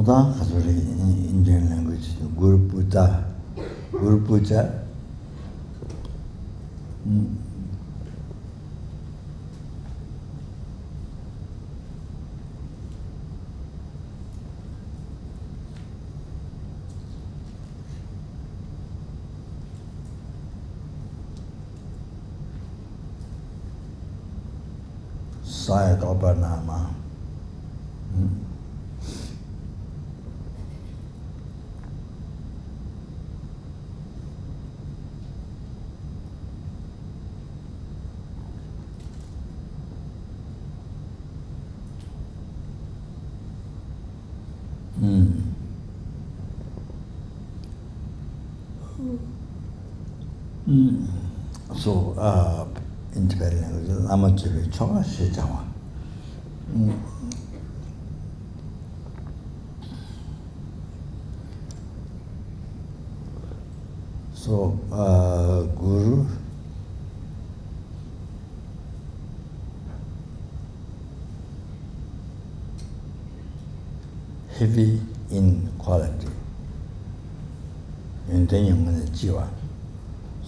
Modern Catholic Indian language, Guru Puja. Guru Puja. Saya Nama. So, in Tibetan language, Lama Chopa she Jawa. So, Guru heavy in quality.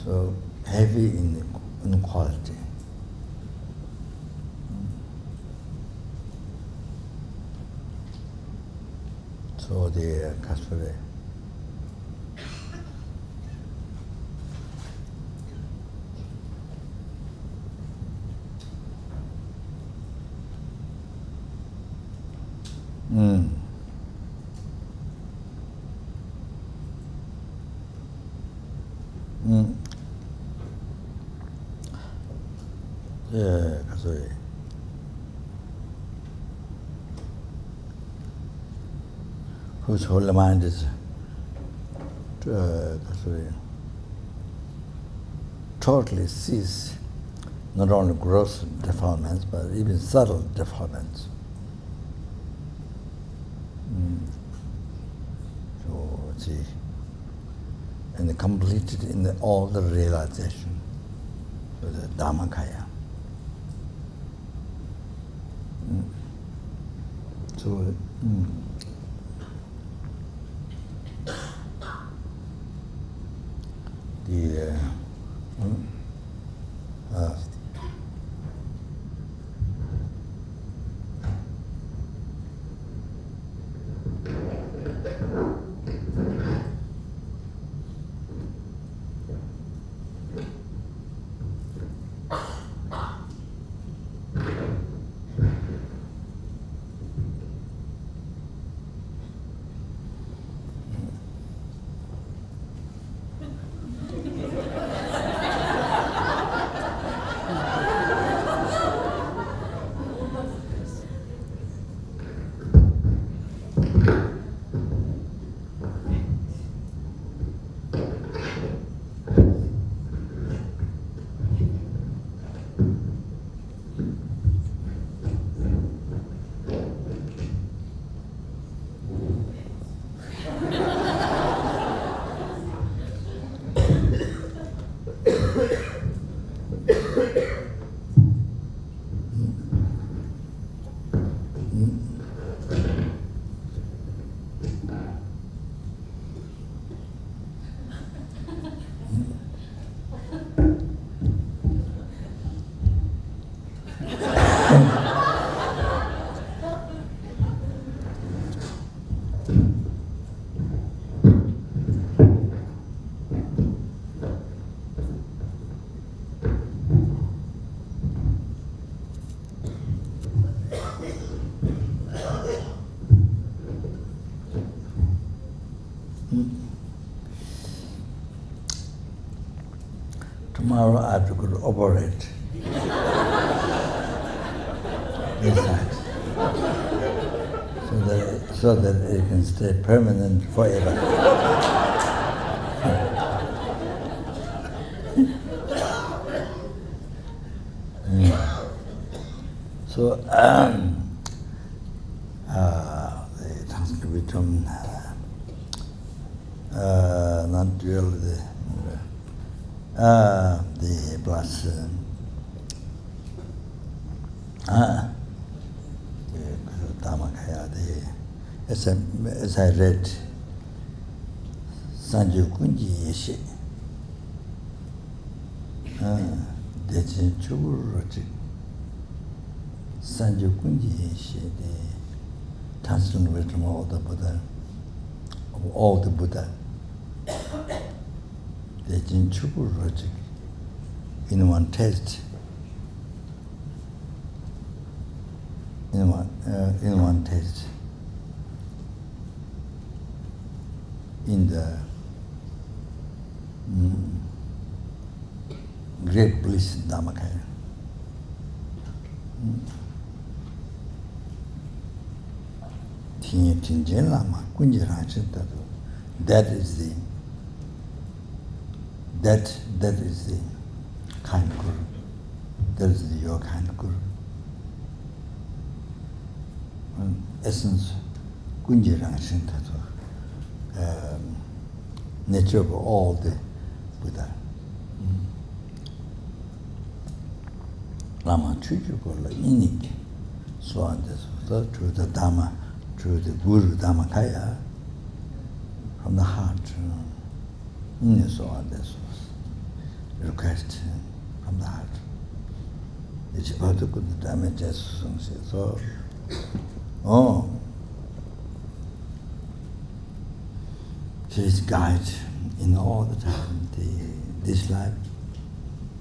So heavy in quality. So the Catholic. Sorry. Whose whole mind is totally sees not only gross defilements but even subtle defilements. So see, and completed in all the realization of the dharmakaya. So tomorrow I have to go to operate. Inside. So that it can stay permanent forever. So the transcriptum not really the plus the dharmakaya, as I read Sanju Kunji Yeshi, Dejin Churuchi, Sanju Kunji Yeshi, the transcendental wisdom of all the Buddha, Dejin Churuchi, in one text. In one text, in the great bliss dharmakaya. Lama that is the kind Guru. That is your kind Guru. Essence Kunjirang Shintato, nature of all the Buddha. Lama Chopa unique, so on this, through the Dharma, through the Guru dharmakaya, from the heart, so on this request from the heart. It's about to good damage so. Oh, she's guide in all the time, this life,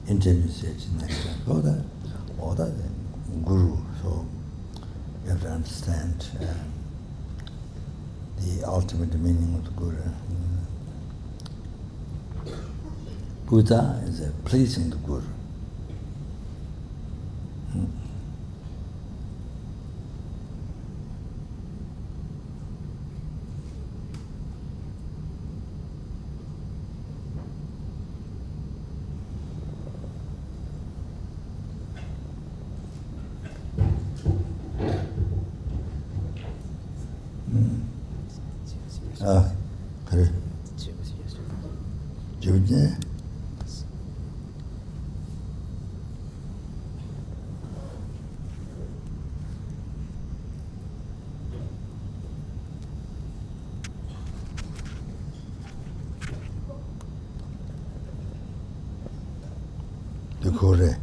intermediate next life, all that Guru. So you have to understand the ultimate meaning of the Guru. Buddha is a pleasing the Guru. 그래. 좋네. 그래.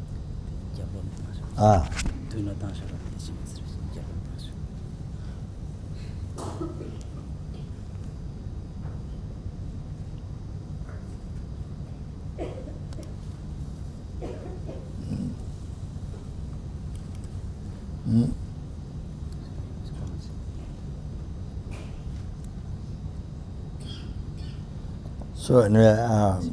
아. So anyway, yeah.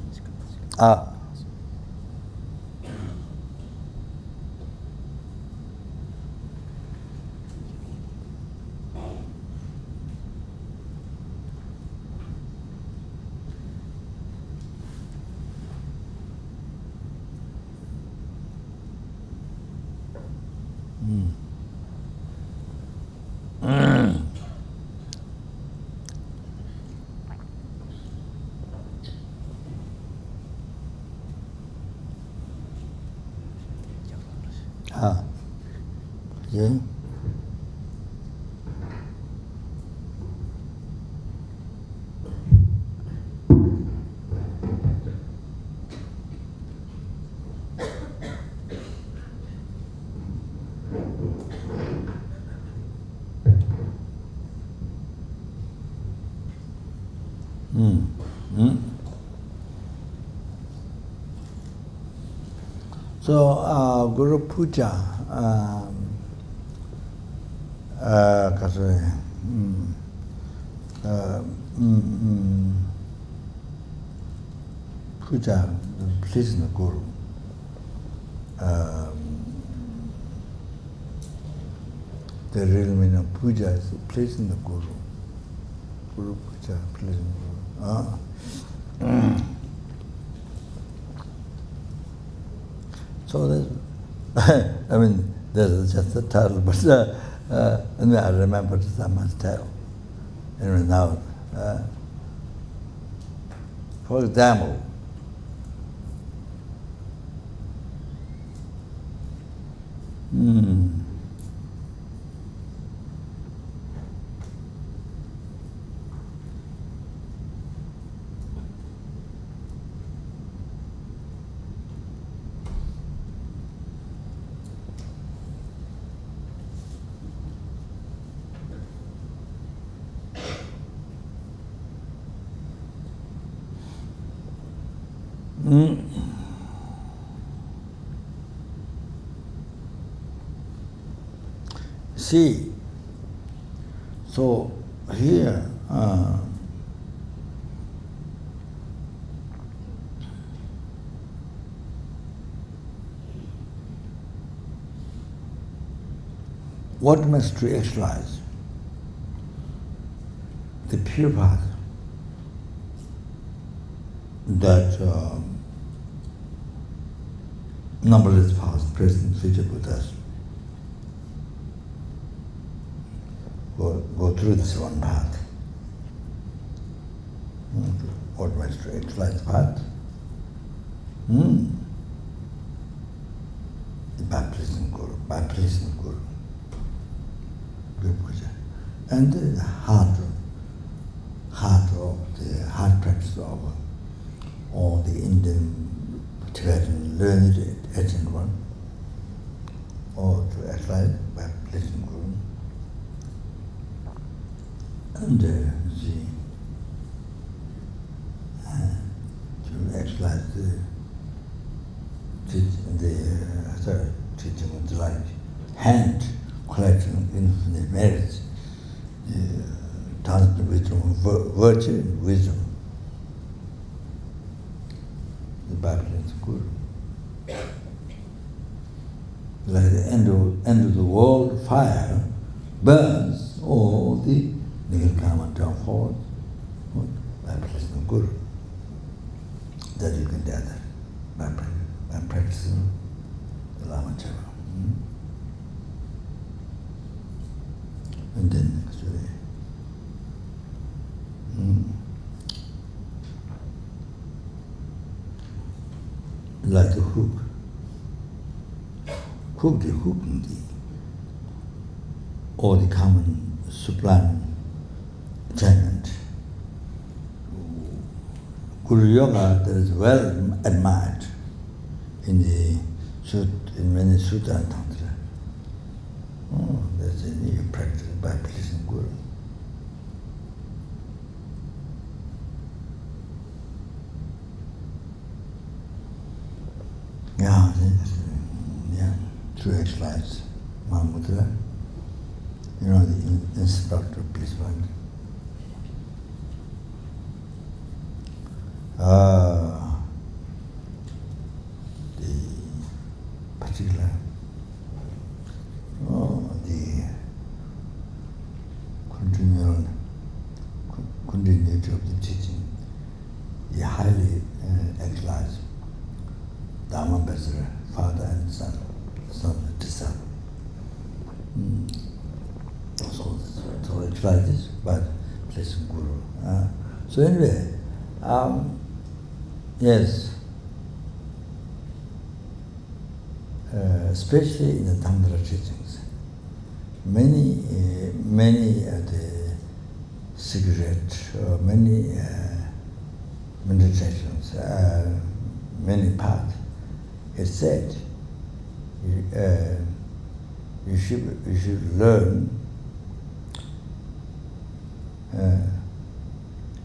So Guru Puja, Puja, pleasing the Guru. The real meaning of Puja is pleasing the Guru. Guru Puja, pleasing the Guru. So that's, I mean, that's just the title, but I remember someone's title. Anyway, now, for example, See, so here, what makes to actualize? The pure path that numberless past, present, future Buddhas go through this one path. What makes to actualize path? By pleasing Guru, Guru Puja. And the heart practice of all the Indian, Tibetan learned ancient one, or to actualize by pleasing Guru. And to actualize the teaching of the light, hand collecting infinite merits, transcendental wisdom, virtue and wisdom. The Bible is good. Like the end of the world, fire burns all the negative karma downfalls. Bible is no good. That you can gather by practicing the Lama Chopa. And then actually, like a hook the hook in or the common sublime attainment. Guru Yoga that is well admired in many sutta and tantra. That's a new practice by pleasing Guru. To actualize Mahamudra, the instructor, please find. The particular, the continuity of the teaching, the highly actualized Dharma ambassador, father and son and disciple. So it's like this, but pleasing Guru. So anyway, yes, especially in the Tantra teachings, many of the secret, many meditations, many paths, it's said you should learn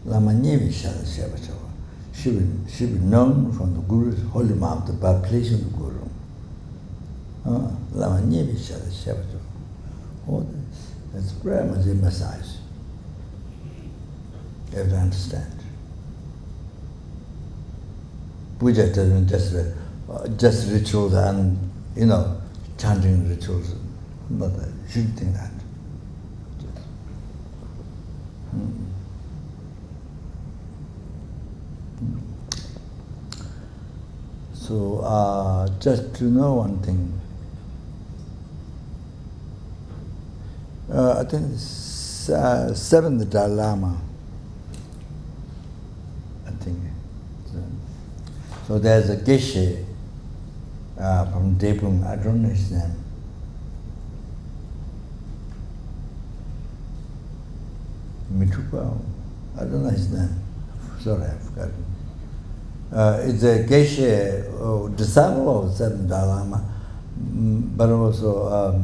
Lama Chopa. Should be known from the Guru's holy mouth by pleasing the Guru. Lama Chopa. Oh, that's very much emphasized. You have to understand. Puja doesn't just rituals and chanting rituals. Not that. You shouldn't think that. So just to know one thing, I think seventh Dalai Lama, I think. So there's a Geshe from Depung, I don't know his name. Mitupa, I don't know his name. Sorry, I forgot. It's a Geshe, disciple of seventh Dalai Lama, but also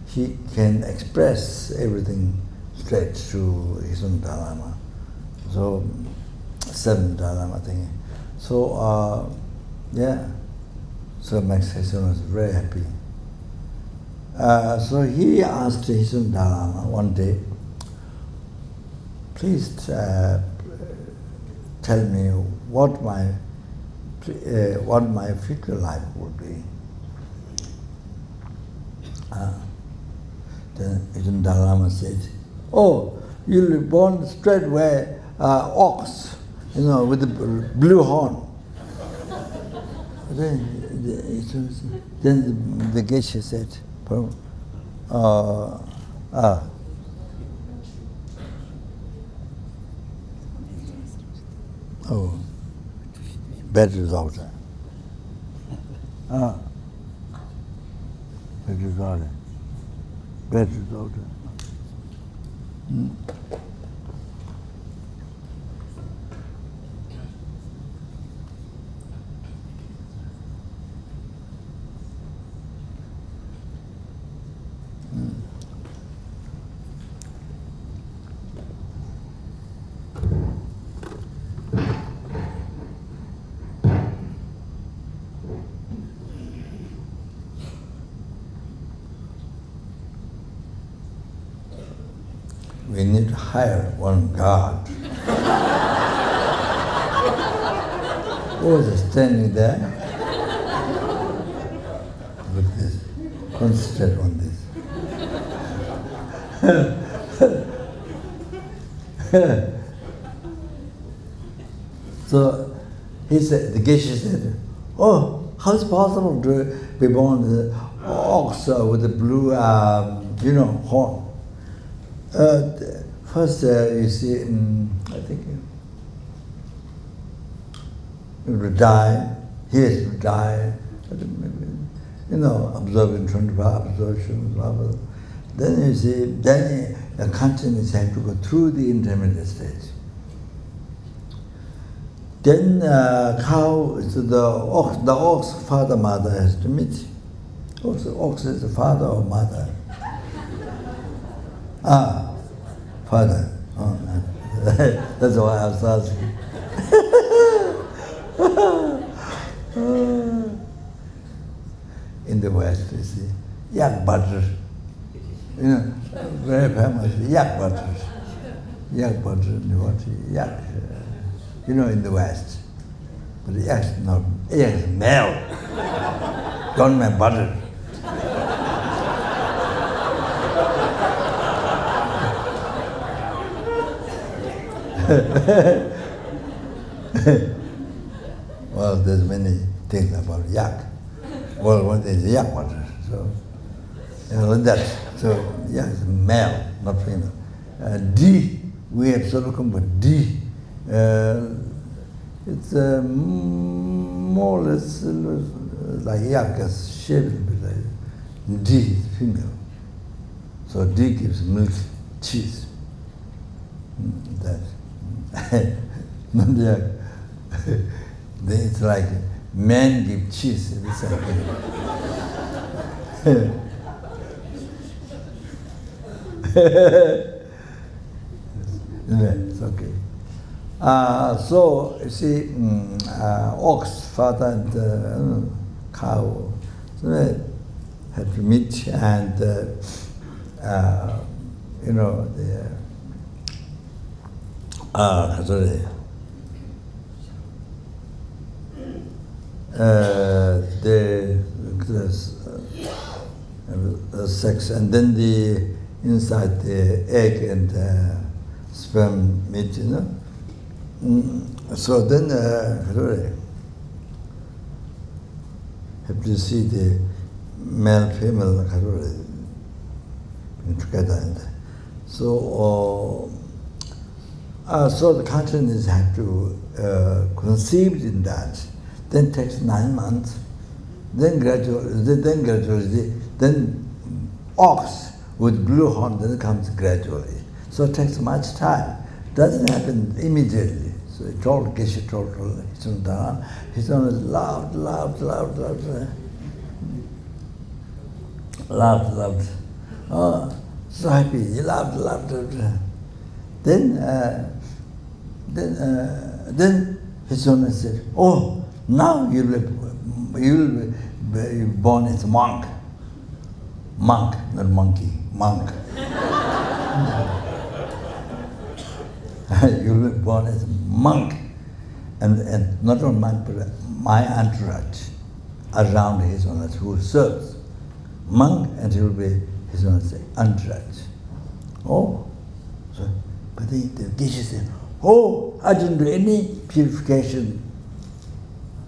he can express everything straight to his own Dalai Lama. So 7 Dalai, I think. So, yeah. So Max Hesson was very happy. So he asked his Dalai Lama one day, please tell me what my future life would be. Then his Dalai Lama said, oh, you'll be born straight away ox, with the blue horn. Then the geisha said, bad result. Bad result. Bad result. We need to hire one guard. Who was standing there? Look at this. Concentrate on this. So he said, the geisha said, oh, how is it possible to be born with an ox with a blue, horn? First, you see, I think he will die, he has to die, observing 24 absorption, blah, blah. Then you see, then the consciousness has to go through the intermediate stage. Then the ox father mother has to meet. Ox is the father or mother. Father. Oh, that's why I was asking. In the West, you see, yak butter. Very famous, yak butter. Yak butter, yak, in the West. But yak is not, yak is male. Don't make butter. Well, there's many things about yak. Well, one is yak butter, so like that. So yak is male, not female. D, we have Solokam, but D, it's more or less like yak, is shaped like D is female. So D gives milk, cheese. That. Then it's like men give cheese. It's like it's okay. So you see, ox, father and cow, so they had to meet, and the sex, and then the inside the egg and sperm meet, So then have to see the male, female together. So the consciousness have to conceive in that. Then takes 9 months. Then gradually, then ox with blue horn then comes gradually. So it takes much time. Doesn't happen immediately. So he told Geshe told his own Dharma. His own is loved. Oh, so happy. He loved. Then Then His Holiness said, oh, now you'll be born as a monk. Monk, not monkey, monk. You'll be born as a monk. And not only monk, but my entourage around His Holiness who serves. Monk, and he will be His Holiness entourage. Oh, so, but the teacher said, oh, I didn't do any purification,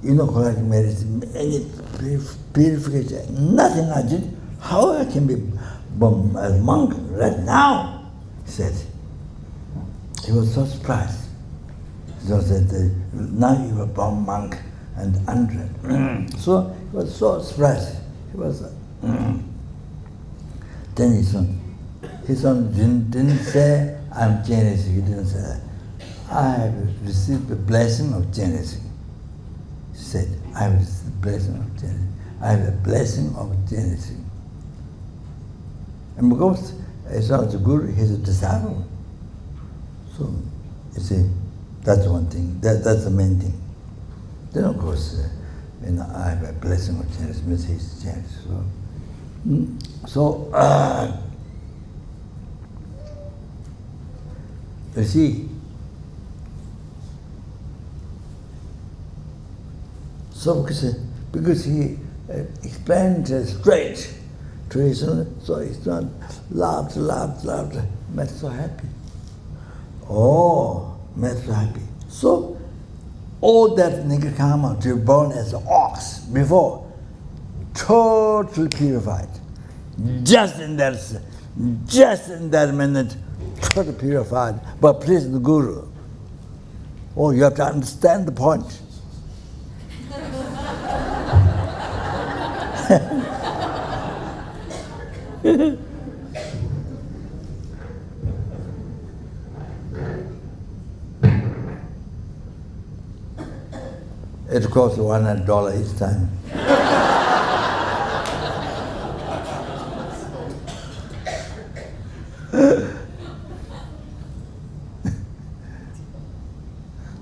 correct medicine, any purification, nothing I did. How I can be a monk right now? He said. He was so surprised. He said, now you are born monk and entourage. So he was so surprised. He was. Then his son didn't say, I'm generous. He didn't say that. I have received the blessing of generosity. He said, I have received the blessing of generosity. I have the blessing of generosity. And because as well as the Guru, he's a disciple. So, you see, that's one thing. That's the main thing. Then, of course, I have a blessing of generosity, means he's generous. So, you see, so because he explained straight to his son, so his son laughed, made so happy. Oh, made so happy. So, all that nigger karma to be born as an ox before, totally purified. Just in that minute, totally purified. But please the Guru. Oh, you have to understand the point. It costs $100 each time.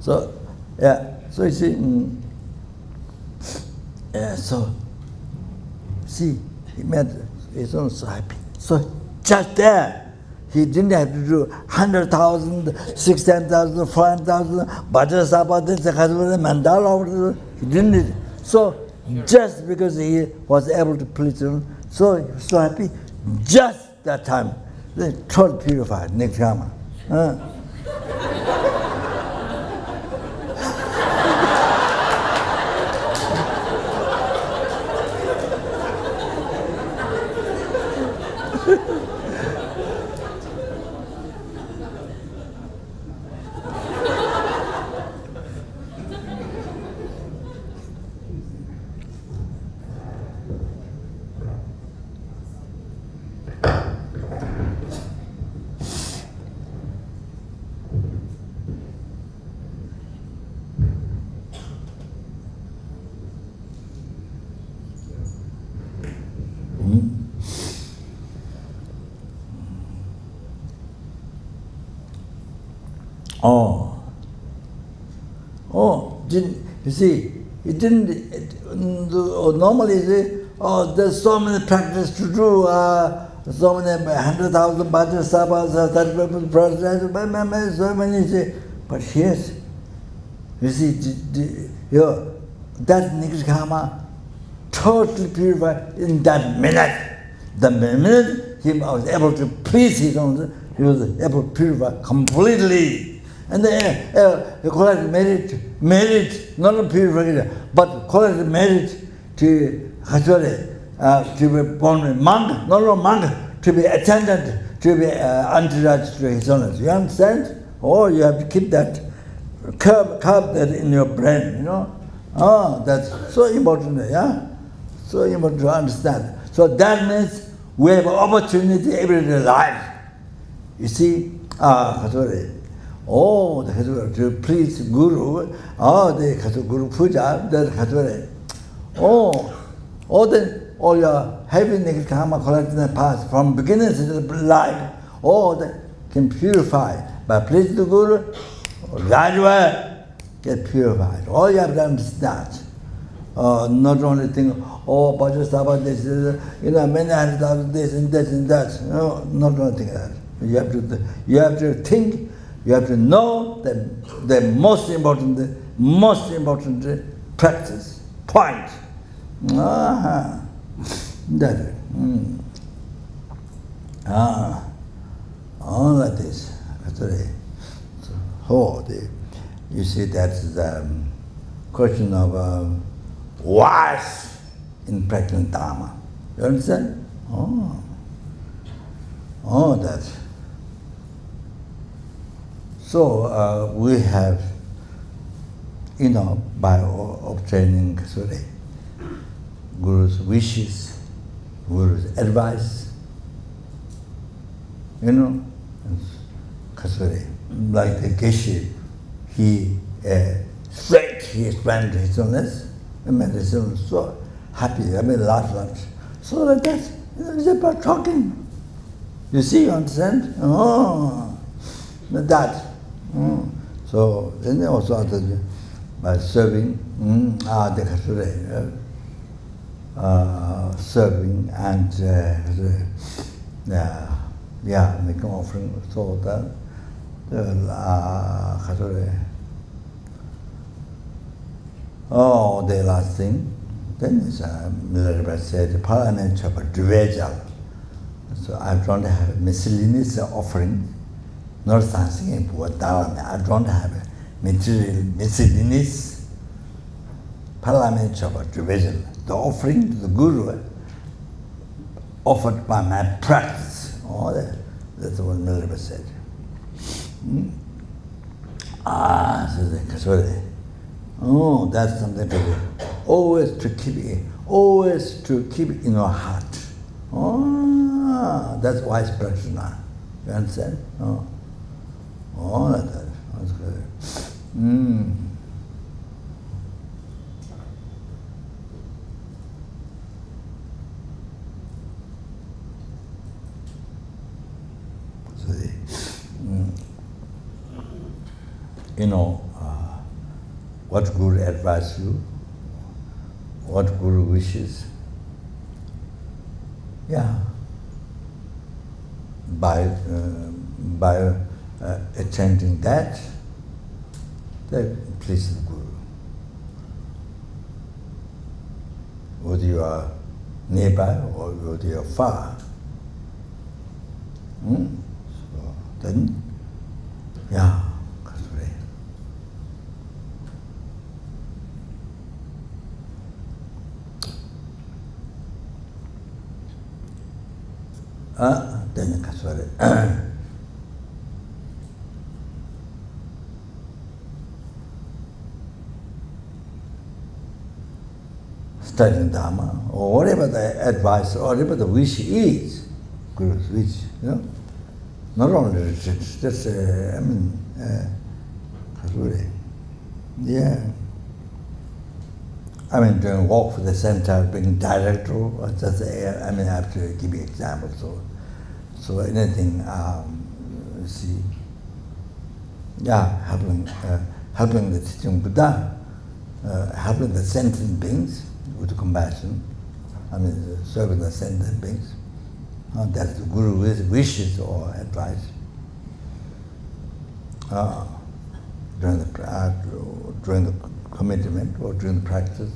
So, yeah, so you see, so, see, he made his own so happy. So, just there, he didn't have to do 100,000, 16,000, 400,000, Bhaja this, mandala, he didn't need it. So, just because he was able to please him, so he was so happy, just that time, they totally purified, Nikama. You see, it didn't, normally you say, there's so many practice to do, so many 100,000 bhajas, sabhas, 30 people, so many, say. But yes, you see, that Nikshama totally purified in that minute. The minute he was able to please his own, he was able to purify completely. And then he called it merit, not a purification, but call it merit to be born a monk, not a monk, to be attendant, to be entourage to his owners. You understand? Oh, you have to keep that, curb that in your brain, that's so important, yeah? So important to understand. So that means we have an opportunity everyday life. You see, to please Guru, the Guru Puja, then all your heavy negative karma collected in the past, from beginning to the life, all that can purify by pleasing the Guru, graduate, get purified. All you have done is that. Not only think, oh, Bodhisattva, this is, many hundred thousand this and that and that. No, not only think that. You have to think, you have to know that the most important practice, point. That is. All of this. You see, that's the question of wise in practicing Dharma. You understand? That. So we have, by obtaining Guru's wishes, Guru's advice, like the Geshe, he explained his illness, and made his illness so happy, laughed. So like that, it's about talking. You see, you understand? That. So then also by serving, serving and making offering, so that the last thing, then is Lama said, Lama Chopa Dvejal. So I don't have miscellaneous offering, not something important. I don't have material miscellaneous. Lama Chopa Dvejal. The offering to the Guru offered by my practice. That's what Lama said. That's something to do. Always to keep it in your heart. That's wise practice now. You understand? That's good. What Guru advises you, what Guru wishes. By attending that pleases the Guru. Whether you are nearby or whether you are far. So then, then studying Dharma, or whatever the advice, or whatever the wish is, Guru's wish, not only just doing walk for the center, being director, or just, I have to give you examples. So anything, helping the teaching Buddha, helping the sentient beings with compassion, serving the sentient beings. That's the Guru's wishes or advice. During the commitment or during the practice,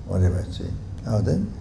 whatever I say. Then.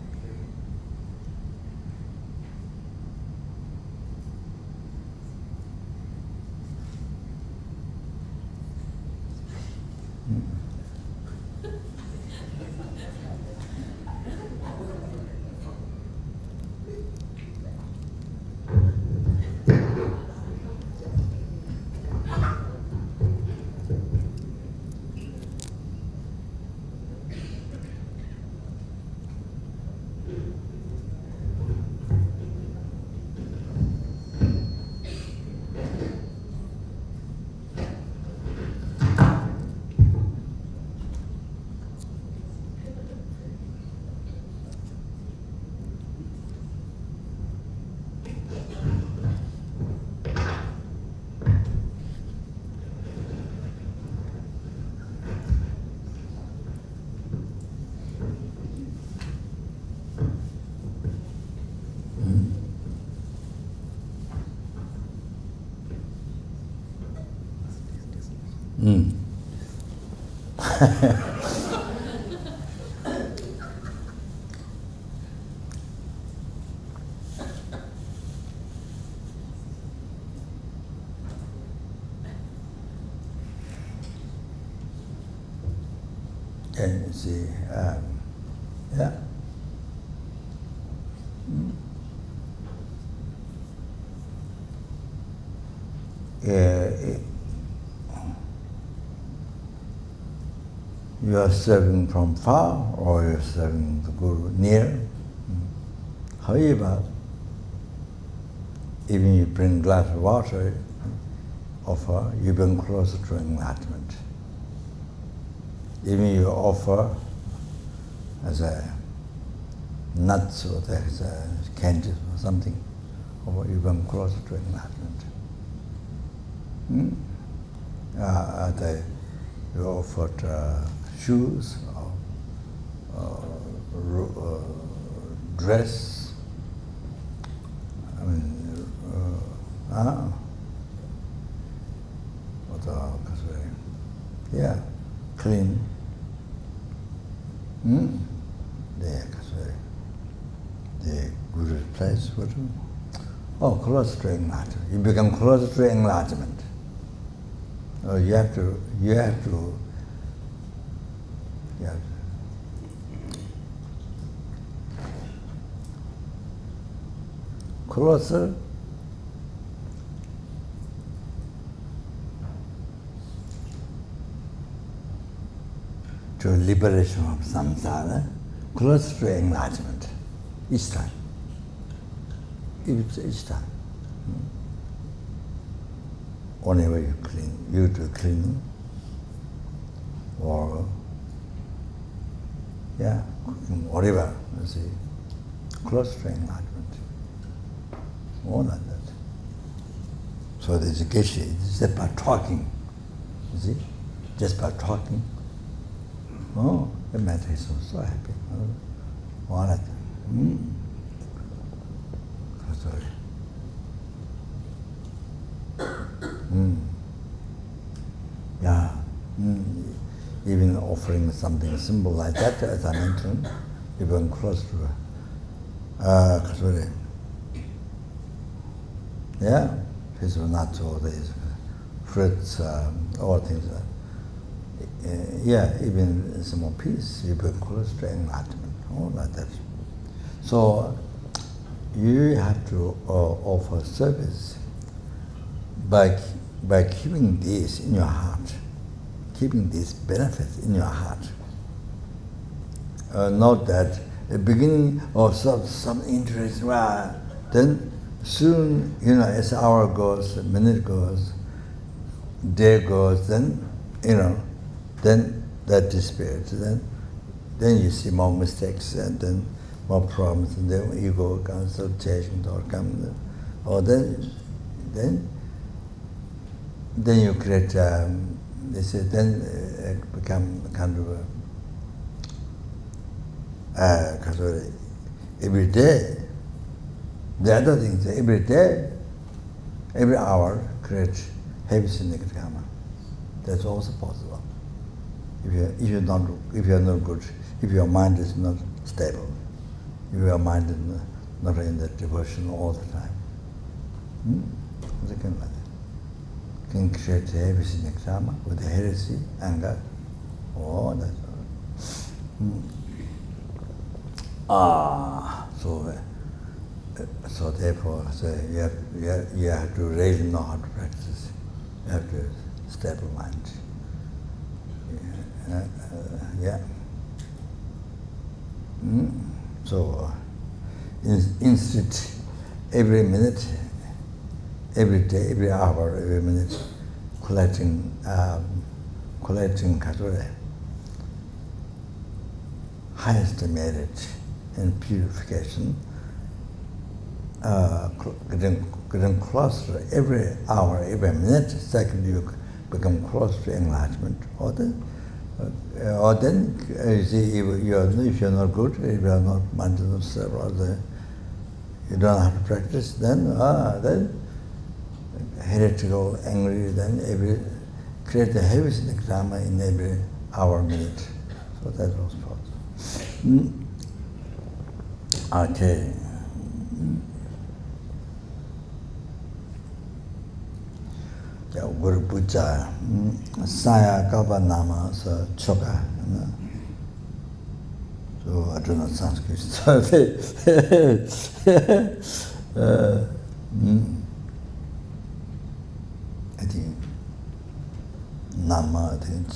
And you see, yeah. You are serving from far or you are serving the Guru near. However, even you bring a glass of water, offer, you bring closer to enlightenment. Even you offer as a nuts or as a candy or something, or you bring closer to enlightenment. You offered shoes or dress. I mean, yeah, clean. The Guru's place, what? Oh, closer to enlightenment. You become closer to enlightenment. You have to closer to liberation from samsara, closer to enlightenment each time. Each time. Whenever you clean, you do cleaning, or cooking, whatever, you see, close to enlightenment. More than that. So there's a geshe, just by talking, you see, just by talking. Oh, the meditation is so happy. More like that. Sorry. Yeah. Even offering something simple like that, as I mentioned, even close to yeah, these are nuts, all these fruits, all things. Even small piece, you bring close to enlightenment, all like that. So you have to offer service by keeping this in your heart, keeping these benefits in your heart. Not that the beginning of some interest, then soon, as hour goes, minute goes, day goes, then, then that dissipates. Then you see more mistakes and then more problems, and then ego consultation or come, or then you create. They say then it become kind of every day. The other things, every day, every hour, create heavy negative karma. That's also possible. If you're not good, if your mind is not stable, if your mind is not in the devotion all the time, can create heavy negative karma with heresy, anger, all that. So therefore, you have to really know how to practice. You have to stable mind. So instead, every minute, every day, every hour, every minute, collecting highest merit in purification, getting closer every hour, every minute, second you become close to enlightenment. Or then you see, if you're not good, if you are not mindful of self, or you don't know how to practice, then heretical, angry, then create a heavy drama in every hour, minute. So that was possible. Okay. Guru Puja, Saya Kaba Nama, so Choka. So I don't know Sanskrit. So I think Nama, I think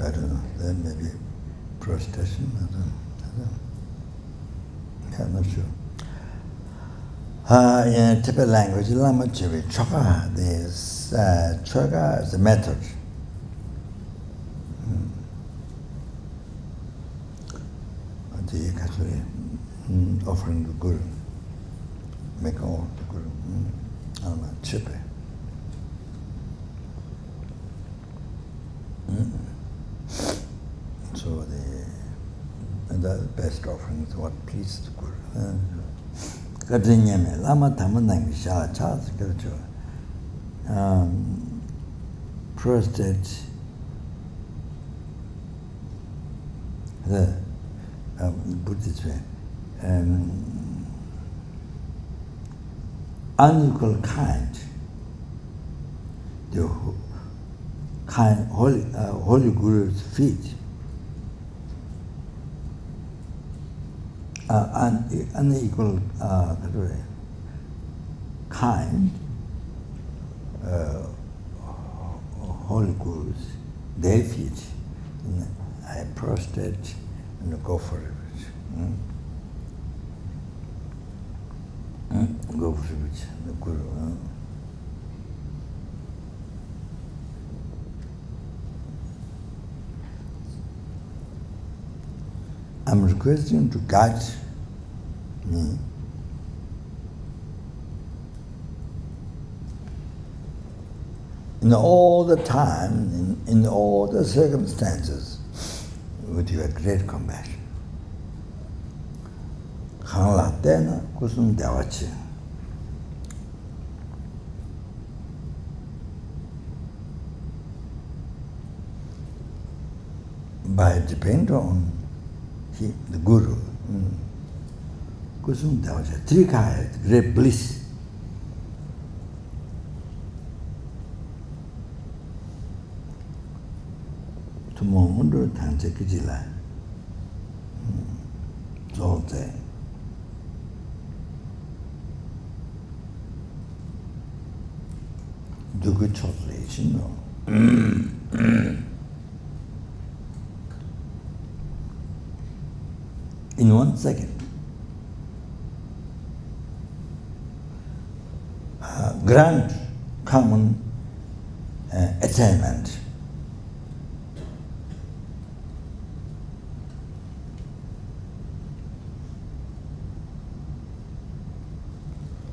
I don't know, there may be prostration, I don't know. I'm not sure. In Tibetan language, Lama Chopa, this Choka is a method. The actually offering the Guru, make all the Guru, Lama Chopa. So the best offering is what pleased the Guru. Kadrinyame, Lama Tamanang Sha Charles Gurjo. Prostate, the Buddhist way, unequal kind, the kind, holy Guru's feet. Unequal kind, holy gurus, their feet, I prostrate and go for it. Go for it, the Guru. I'm requesting to guide me in all the time, in all the circumstances, with your great compassion. Khanlatena kusum devachi. By depending on the Guru, kusum devachi, trikaya, great bliss. Tumondu tanche kijila, zolte. Do good translation, no. In 1 second, grant common attainment.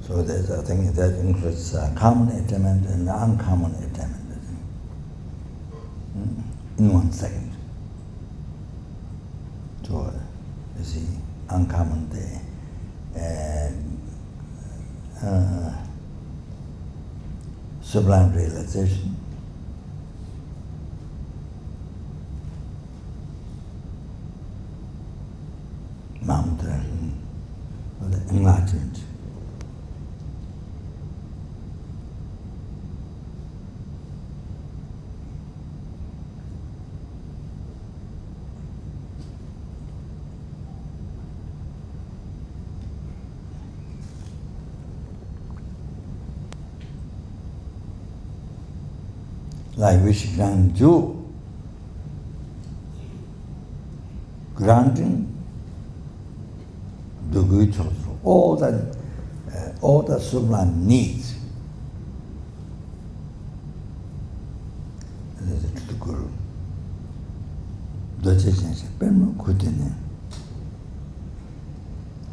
So there's a thing that includes common attainment and uncommon attainment. In 1 second. So you see, uncommon day, sublime realization, mountain, or the enlightenment. Like which grant you, granting the good also, all the sublime needs to the Guru.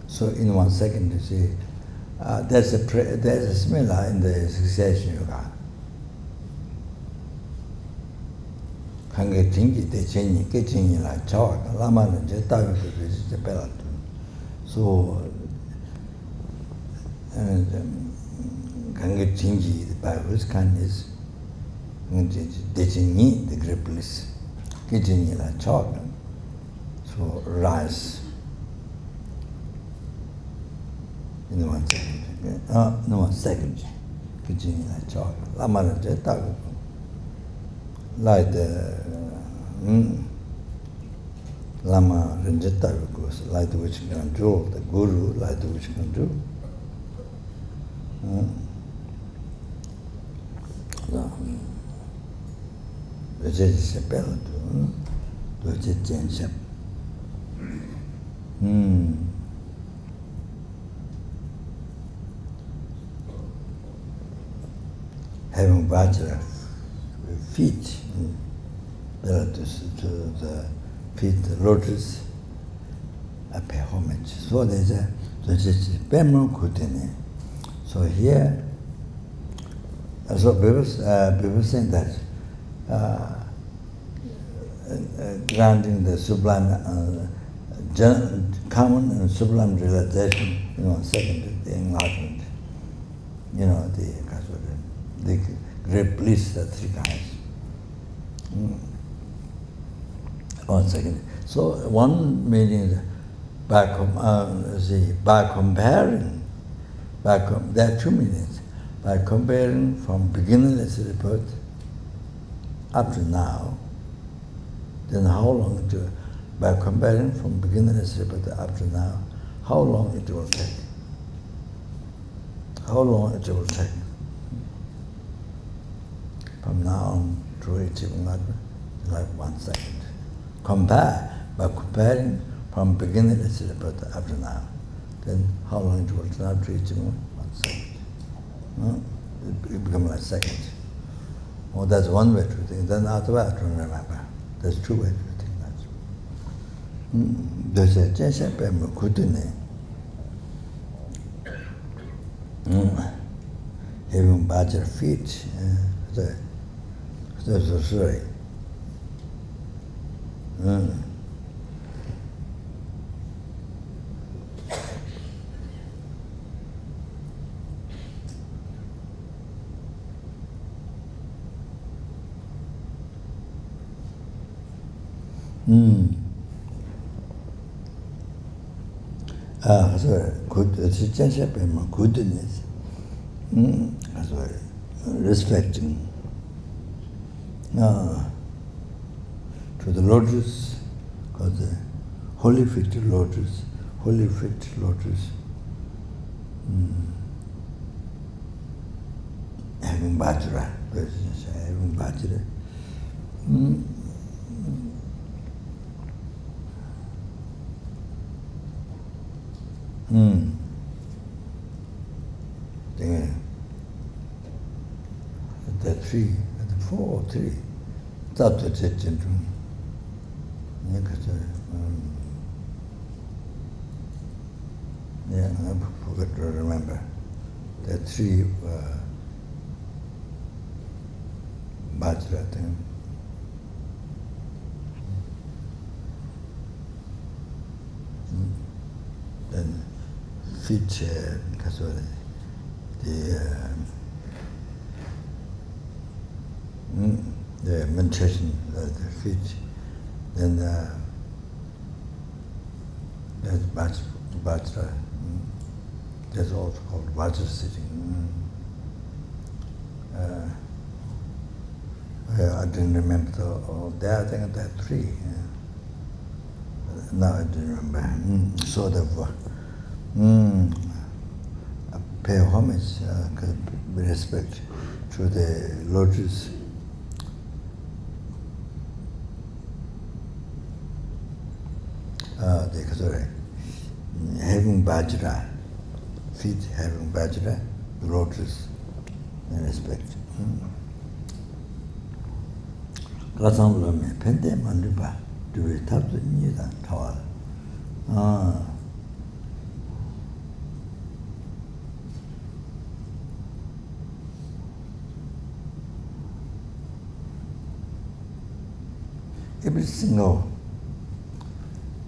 So in 1 second you see, there's a similar in the succession yoga. Kange tingi de chenyi, ke chenyi la chawa, lama nje tayo ke rejite pela tu. So, kange tingi, by which kind is, de chenyi, the great bliss, ke chenyi la chawa. So, rise. In 1 second. No, 1 second. Ke chenyi la chawa, lama nje tayo. Like the Lama Rinjita goes, like the which can do, the Guru, like the which can do. The judge is a bell to the judge. Having Vajra feet, relative to the feet, the lotus, I pay homage. So there's a Pema Kutine. So here, so people saying that granting the sublime, common and sublime realization, second, the enlightenment, the great bliss, the 3 kinds. 1 second. So one meaning is by comparing, there are 2 meanings. By comparing from beginningless rebirth up to now, then how long by comparing from beginningless rebirth up to now, how long it will take. How long it will take. From now on to achieving like 1 second. By comparing from beginningless rebirth up to now, then how long it will take to achieving 1 second. It becomes like second. Oh, that's one way to think. Then after that, I don't remember. There's 2 ways to think that. There's a Jesha Kutine. Having badger feet. That's a story. So good. It's just a goodness. So respecting to the lotus, called the holy feet lotus, having Vajra, having Vajra. The 3, the 4 or 3. That's what it's into. Yeah, I forgot to remember. The 3 Vajra thing. Then feet, the meditation, the feet, then there's Vajra. That's also called Vajra sitting. I didn't remember all that. I think there are 3. Now I didn't remember. So I pay homage, respect to the lotus. Having Vajra, feet having Vajra, lotus, and respect. Rasangulame, Pente Mandupa, to be tapped in the tower. every single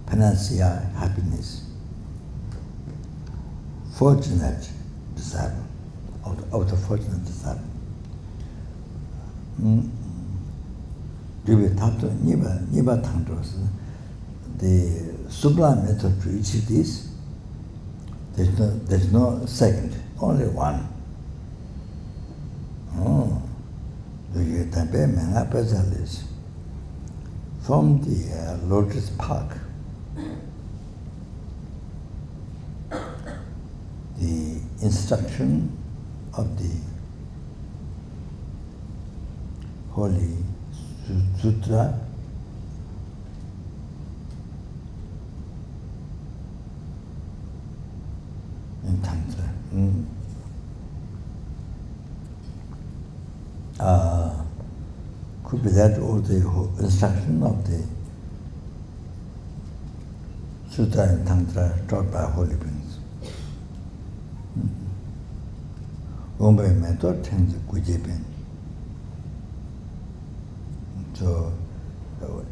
financial happiness, fortunate disciple, of the fortunate disciple. Niba Tangdos, the sublime method to achieve this, there's no second, only one. From the Lotus Park, the instruction of the Holy Sutra and Tantra. Could be that or the instruction of the Sutra and Tantra taught by holy beings. Ombe method tends to Gujeben. So, so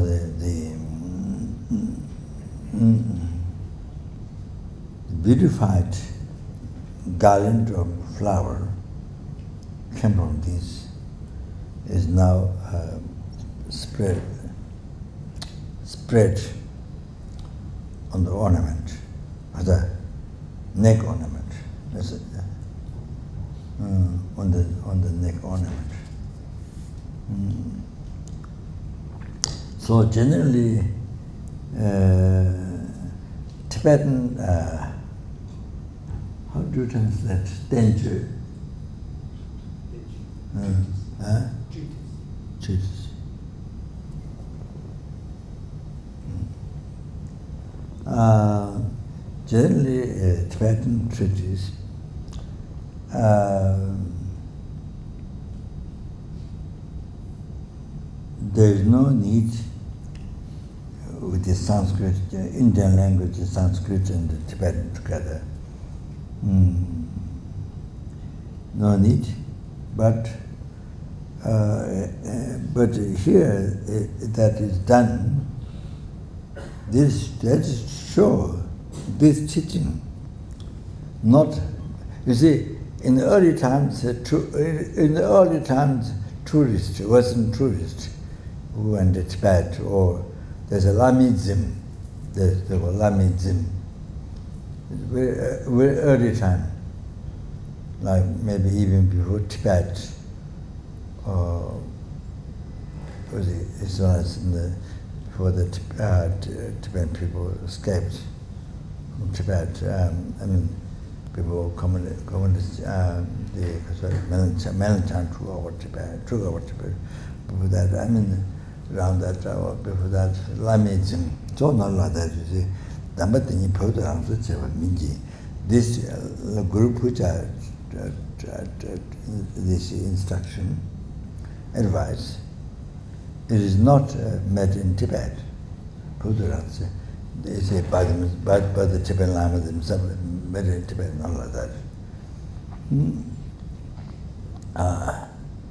the beautified garland of flower came from this, is now spread on the ornament, the neck ornament. That's it. On the neck ornament. So generally, Tibetan, how do you translate danger? Treatise. Generally, Tibetan treatise there is no need with the Sanskrit, Indian language, Sanskrit and the Tibetan together. No need, but here that is done. That is sure. This teaching, not. You see, in the early times, tourists, Western tourists, who went to Tibet, or there's a Lamism, there's the Lamism. Very early time, like maybe even before Tibet, or as well as before the Tibetan people escaped from Tibet. People communists, the Melanchthon took over Tibet. Before that, around that, before that, Lamism. So not like that, you see. This Guru Puja, this instruction, advice, it is not made in Tibet. They say by the Tibetan Lama themselves, made in Tibet, not like that.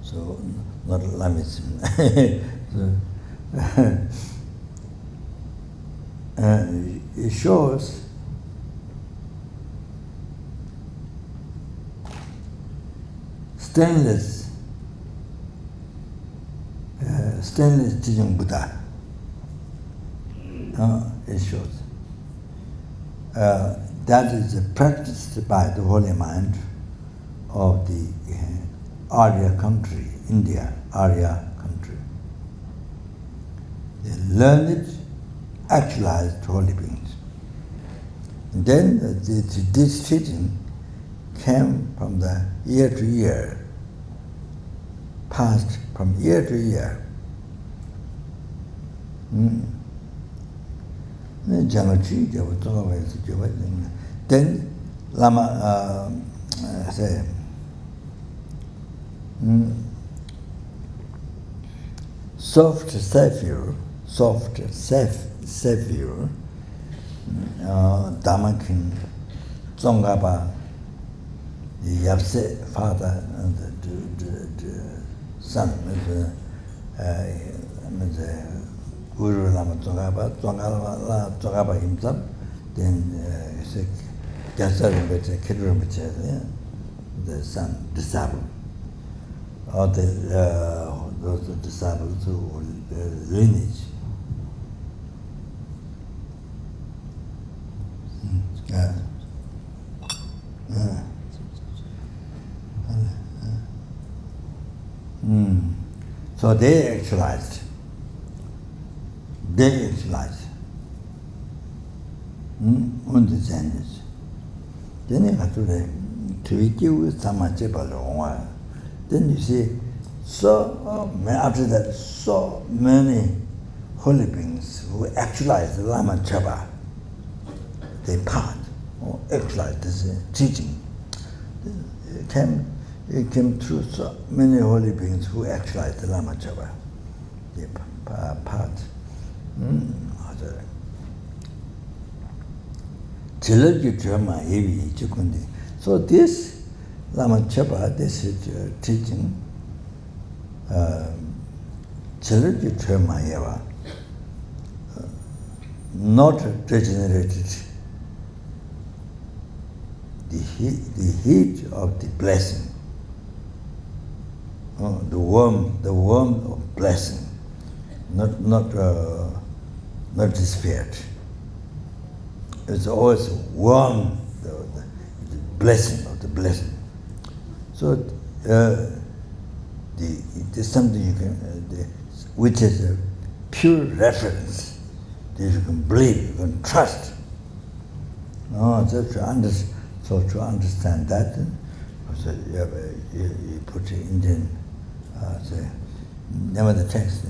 So not Lamism. It shows stainless teaching Buddha. It shows that is practiced by the holy mind of the Arya country, India, Arya country. They learned, actualized holy beings. And then this teaching came from the year to year, passed from year to year. Then Lama say, soft savior, Dharmakin, Tsongkhapa, Yapse father and the son, Guru Lama Chopa himself, then Rinpoche, the son, disciple, or those disciples who lineage. So they actualized. Understand this. Then you have to give Lama Chopa. Then you see, after that, so many holy beings who actualized Lama Chopa, they part or actualized this teaching. It came through so many holy beings who actualized the Lama Chopa. They part. So this Lama Chopa, this is teaching, not degenerated. The heat of the blessing, the warmth of blessing, not despair. It's always warm, the blessing of the blessing. So there's something you can, which is a pure reference that you can believe, you can trust. So to understand that, so you put Indian, name of the text,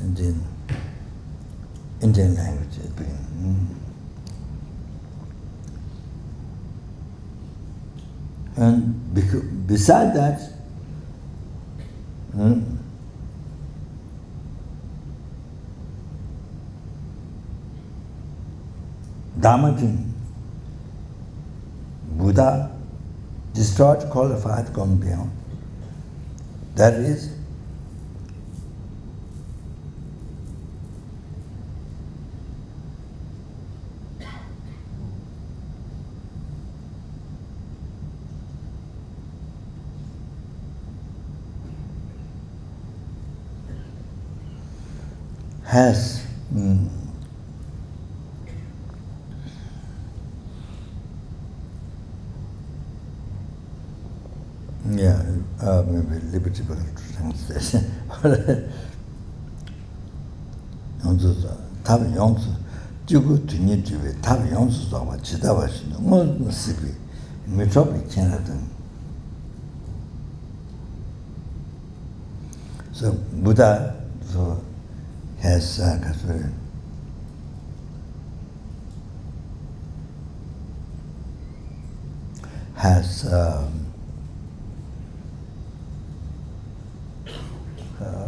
Indian language. And beside that, Dharma king, Buddha destroyed, qualified, gone beyond. That is, has maybe a little bit to translation. Tab Yonsu, Jugu to Nijibe, Tab Yonsu, Chitawashi, no Sipi, Metropic Canada. So Buddha has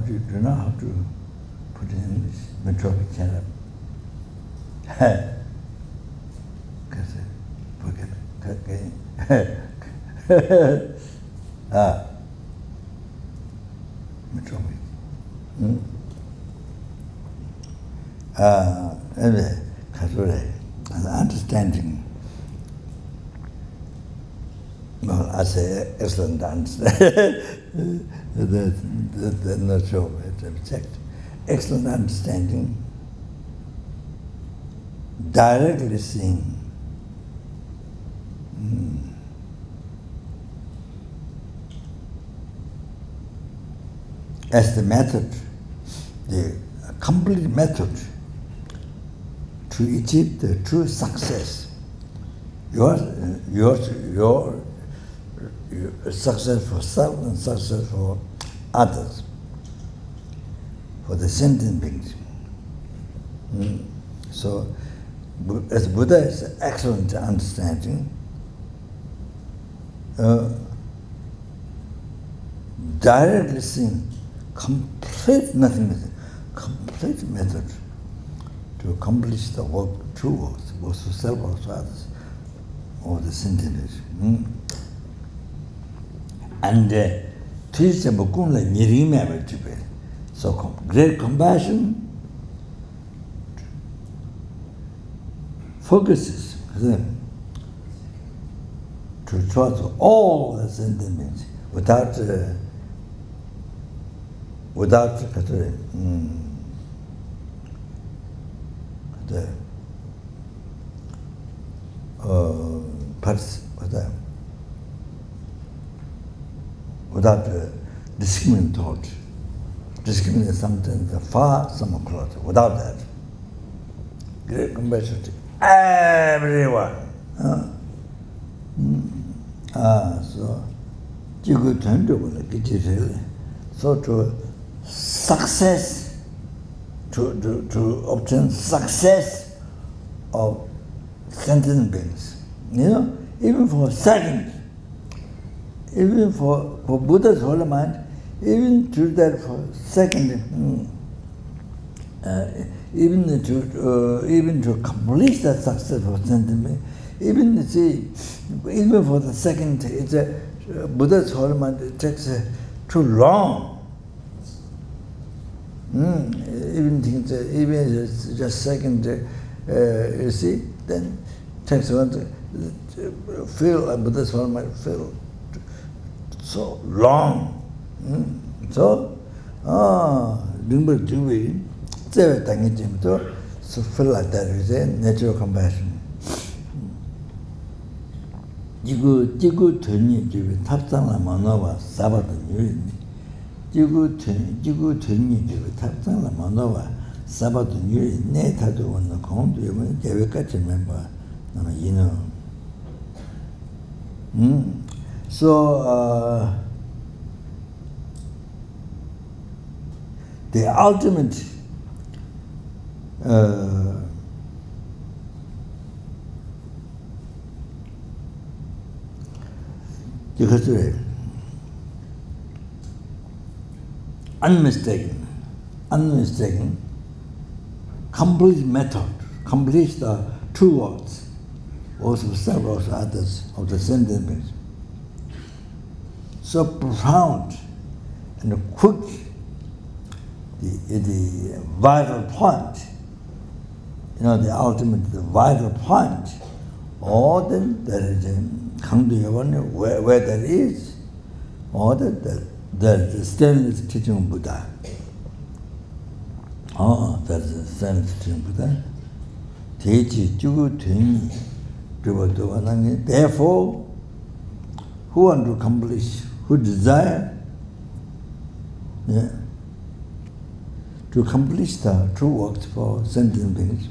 do you know how to put it in English? Metropic Canada. Metropic. Anyway, understanding. Well, I say excellent understanding. That's not sure, it's abstract. Excellent understanding, directly seeing. As the method, the complete method to achieve the true success. Your success for self and success for others, for the sentient beings. So, as Buddha is excellent understanding, directly seeing complete nothingness, complete method to accomplish the work, true works, both for self or for others, or the sentient beings. And so great compassion focuses to towards all the sentient beings without discriminating thought. Discriminating something far, some closer. Without that, great compassion to everyone. So you could turn to so to success, to obtain success of sentient beings. Even for a second, even for Buddha's holy mind, even to that for a second, even to complete that success for sentient beings, even for the second, it's Buddha's holy mind, it takes too long. Even just second, you see, then takes one to feel, Buddha's holy mind feel so long. So, Rinpoche Jubi, so feel like that, you say, natural compassion. Jigu Tuni Jubi, Tapsang Manova, Sabbath Yuri. Jigu Tuni Jubi, Tapsang Manova, Sabbath Yuri, Netadu on the Kong, you can't remember, you know. So, the ultimate unmistaken, complete method, complete the true words, also several others of the sentient beings. So profound and quick, the vital point, the ultimate, the vital point, or then there is where that is, or that there is the stainless teaching of Buddha. That is the stainless teaching of Buddha. Therefore, who want to accomplish, who desire to accomplish the true works for sentient beings,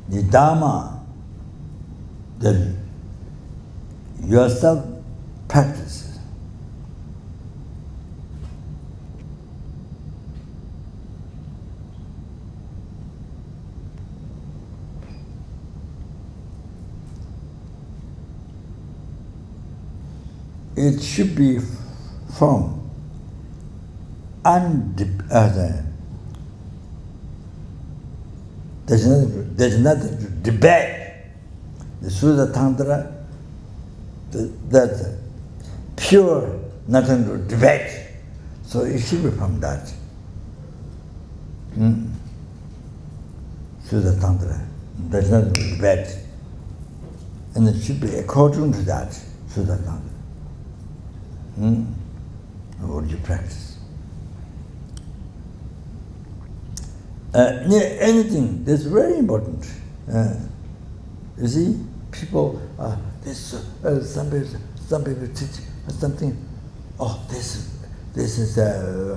the Dharma that yourself practices, it should be from there's nothing to debate. The Sutta Tantra, that's pure, nothing to debate. So it should be from that. Sutta Tantra, there's nothing to debate. And it should be according to that, Sutta Tantra. What do you practice? Anything that's very important. You see, people, some people teach something. Oh, this is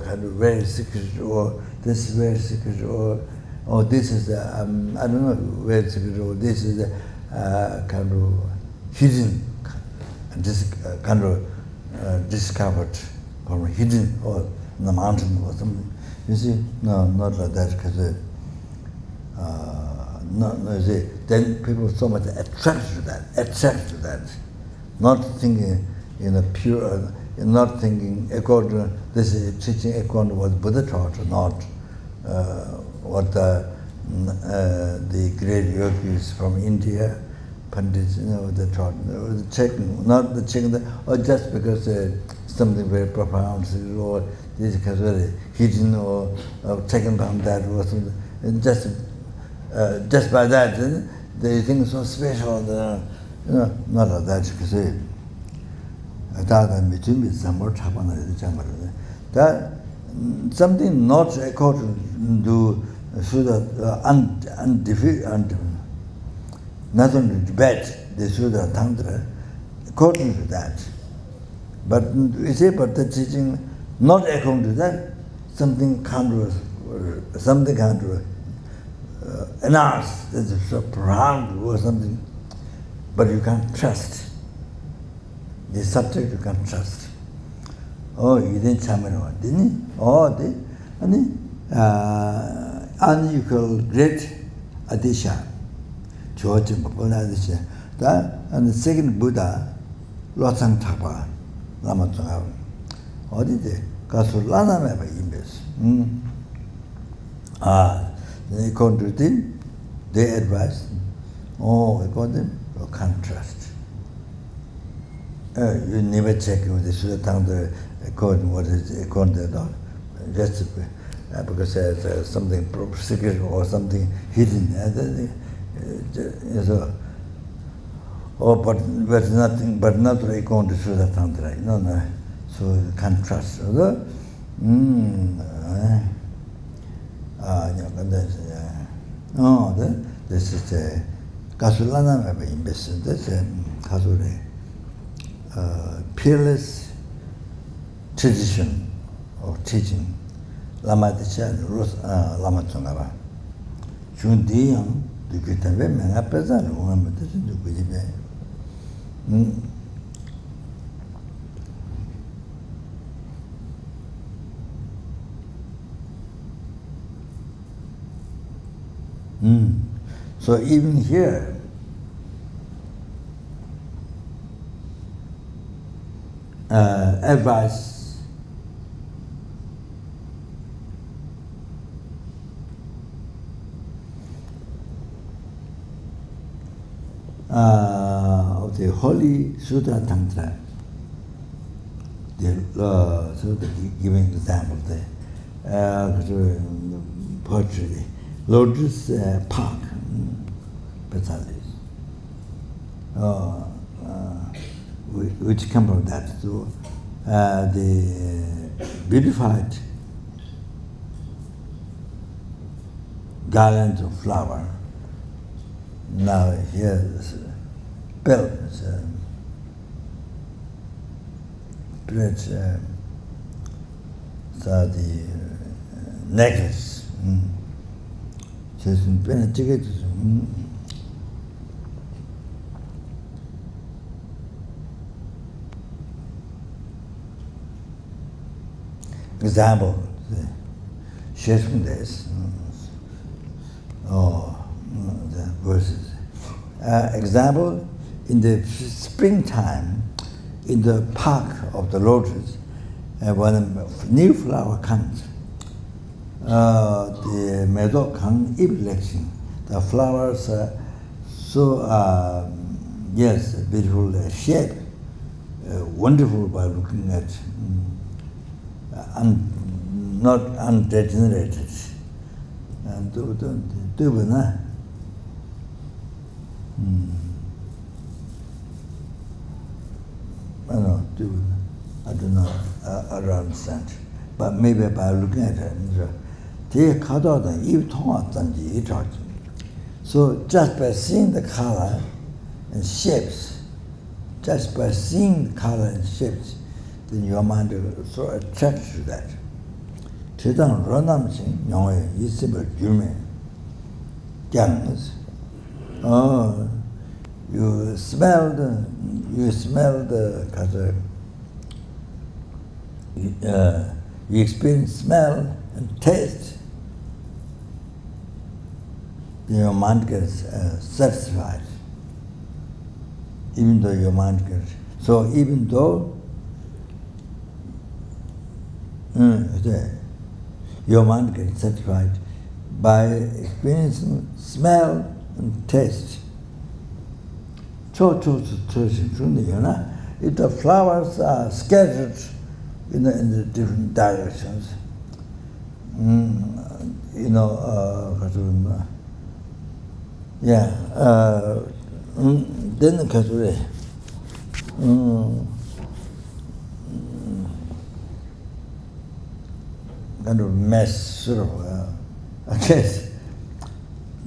kind of very secret, or this is very secret, or this is I don't know, very secret, or this is kind of hidden, this kind of discovered or hidden, or in the mountain or something. You see, no, not like that, because you see, then people so much attracted to that, not thinking in a pure, you're not thinking according, this is teaching according to what Buddha taught, or not what the great yogis from India, Pandits, they taught. Checking, not the checking, or just because something very profound, or this is very hidden, or taken from that, or something. And just by that, they think so special. Not like that. You can say. That something not according to Suda undefeated, nothing bad, the Suda Tantra, according to that. But we say, but the teaching not according to that, something can't announce that it's so profound or something, but you can't trust. The subject you can't trust. Oh, you didn't tell me what, didn't you? Oh, unequal great adisha. George Adisha. And the second Buddha, Lama Chopa, Lama Chopa. Oh, did they? Kasulana never imbes. They come to them, they advise. Oh, I got them, you can't trust. You never check with the Suda Tantra according what is according to the just because there's something secret or something hidden. But nothing, but not according to Suda Tantra. No. So you can't trust. This is a Kasulana investment. That's a Kasure. Peerless tradition of teaching. Lama Chopa and Lama Chopa. Jundi yang dukita be menga pesa lo ngam te dukiti be. So even here, advice of the Holy Sutra Tantra, so giving example there, poetry, Lotus Park, Petalis, which come from that. So the beautified garlands of flower. Now here is bells, so the necklace. Example, shares from this. The verses. Example, in the springtime, in the park of the lotus, when a new flower comes, the meadow comes election. The flowers are so, yes, beautiful shape, wonderful by looking at, not undegenerated. And I don't know, I don't understand. But maybe by looking at it, so just by seeing the color and shapes, just by seeing the color and shapes, then your mind is so attracted to that. You smell the you experience smell and taste, then your mind gets satisfied, even though your mind gets. So even though Your mind gets satisfied by experiencing smell and taste. If the flowers are scattered in the different directions, then kind of mess, sort of, I guess,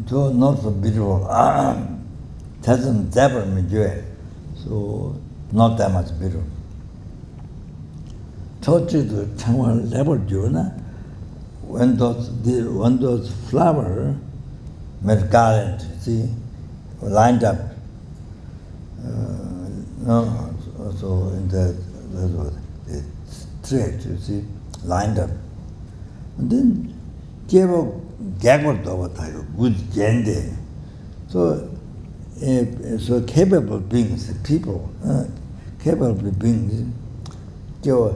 so not so beautiful. Doesn't ever enjoy it, so not that much beautiful. When those flowers made garland, see, lined up, so in the straight, you see, lined up. And then good gender. So capable beings, people, capable beings, you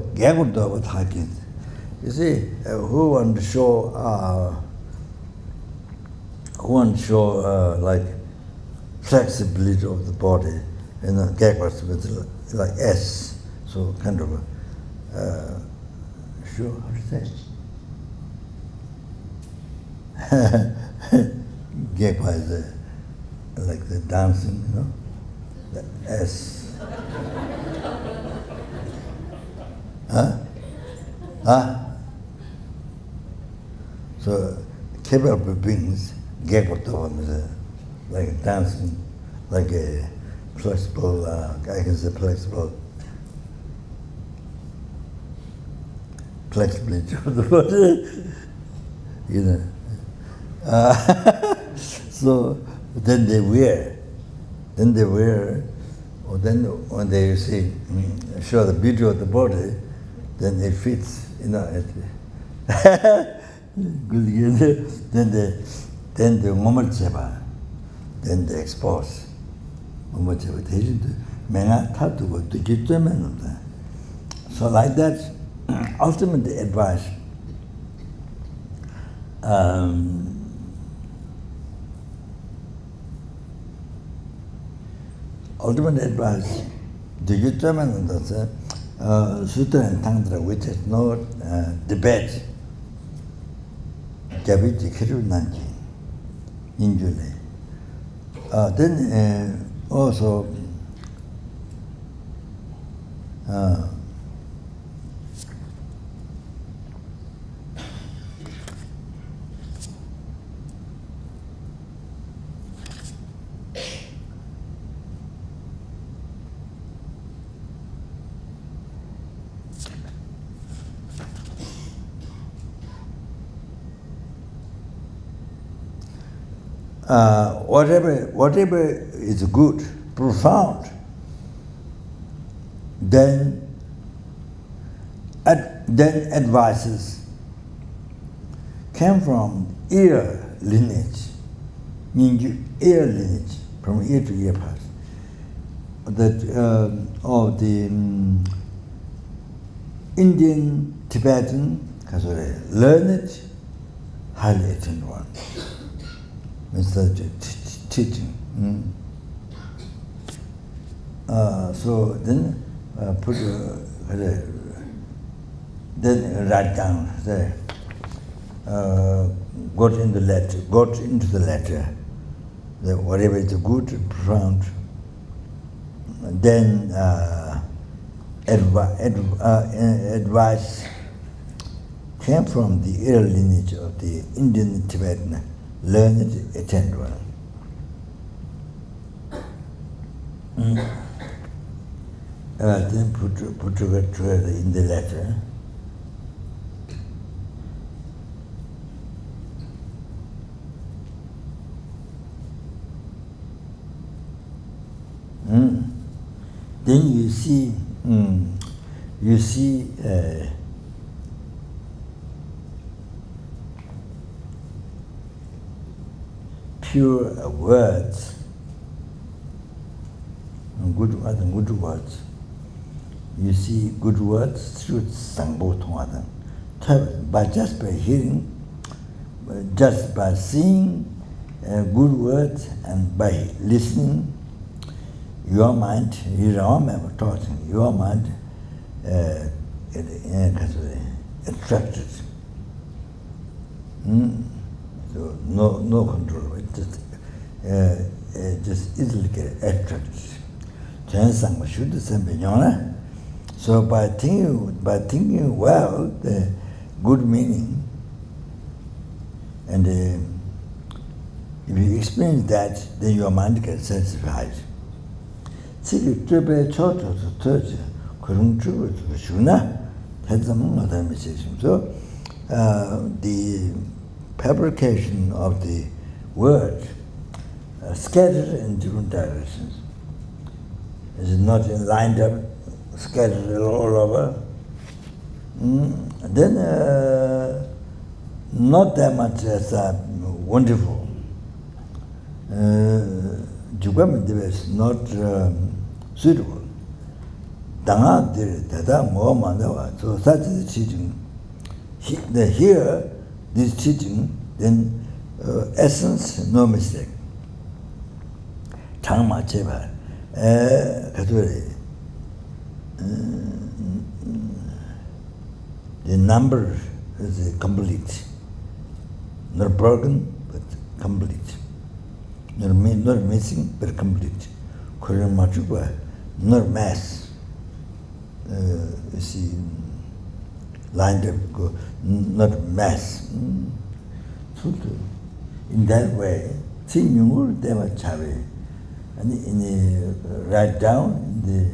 see, who want to show like flexibility of the body, gaggers with like S, so kind of sure, how to say? Gagwa is like the dancing, the S. So capable beings, like dancing, like a flexible, I can say flexible, flexibility of the body, So then they wear, or then when they see, show the beauty of the body, then it fits, good, then the moment then they expose. So like that, ultimate advice, the determine that Sutra and Tantra, which is no debate, Jabiti Kiru Nanji, injury. Then also whatever is good, profound, then advices came from ear lineage, from ear to ear path. That of the Indian, Tibetan, learned, highly attuned one. Mr. Teaching. So then then write down there. Got into the letter. Whatever is good, profound. Then advice came from the early lineage of the Indian Tibetan. Learned, attend one. Then put together in the letter. Then you see pure words, good words. You see good words through Sangbo Tongwadan, just by hearing, just by seeing good words, and by listening, your mind, you remember talking, your mind attracted. So no control, it just easily get attracted. So by thinking well, the good meaning, and if you experience that, then your mind gets satisfied. So the fabrication of the word scattered in different directions. Is not lined up, scattered all over. Then not that much as wonderful. Jugam is not suitable. Danga did that more mandawa. So such is the teaching. Here, this teaching, then essence, no mistake. Lama Chopa. The number is complete, not broken but complete, not missing but complete. Lama Chopa, not mass. You see, lined up, not mass. So in that way, Sinyungur Deva Chave. And write down the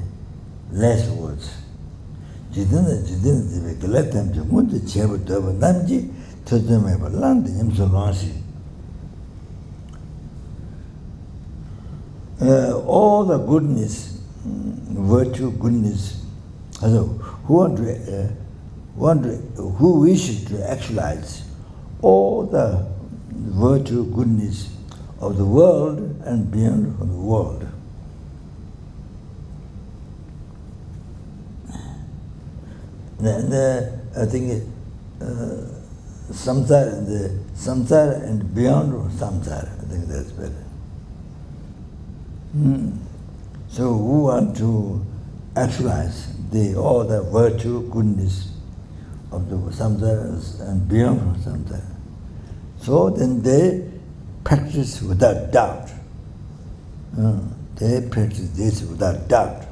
last words. All the goodness, virtue, goodness, who wishes to actualize all the virtue, goodness of the world and beyond from the world. And I think samsara and beyond samsara, I think that's better. So who want to actualize all the virtue, goodness of the samsara and beyond from samsara. So then they practice without doubt. They practice this without doubt.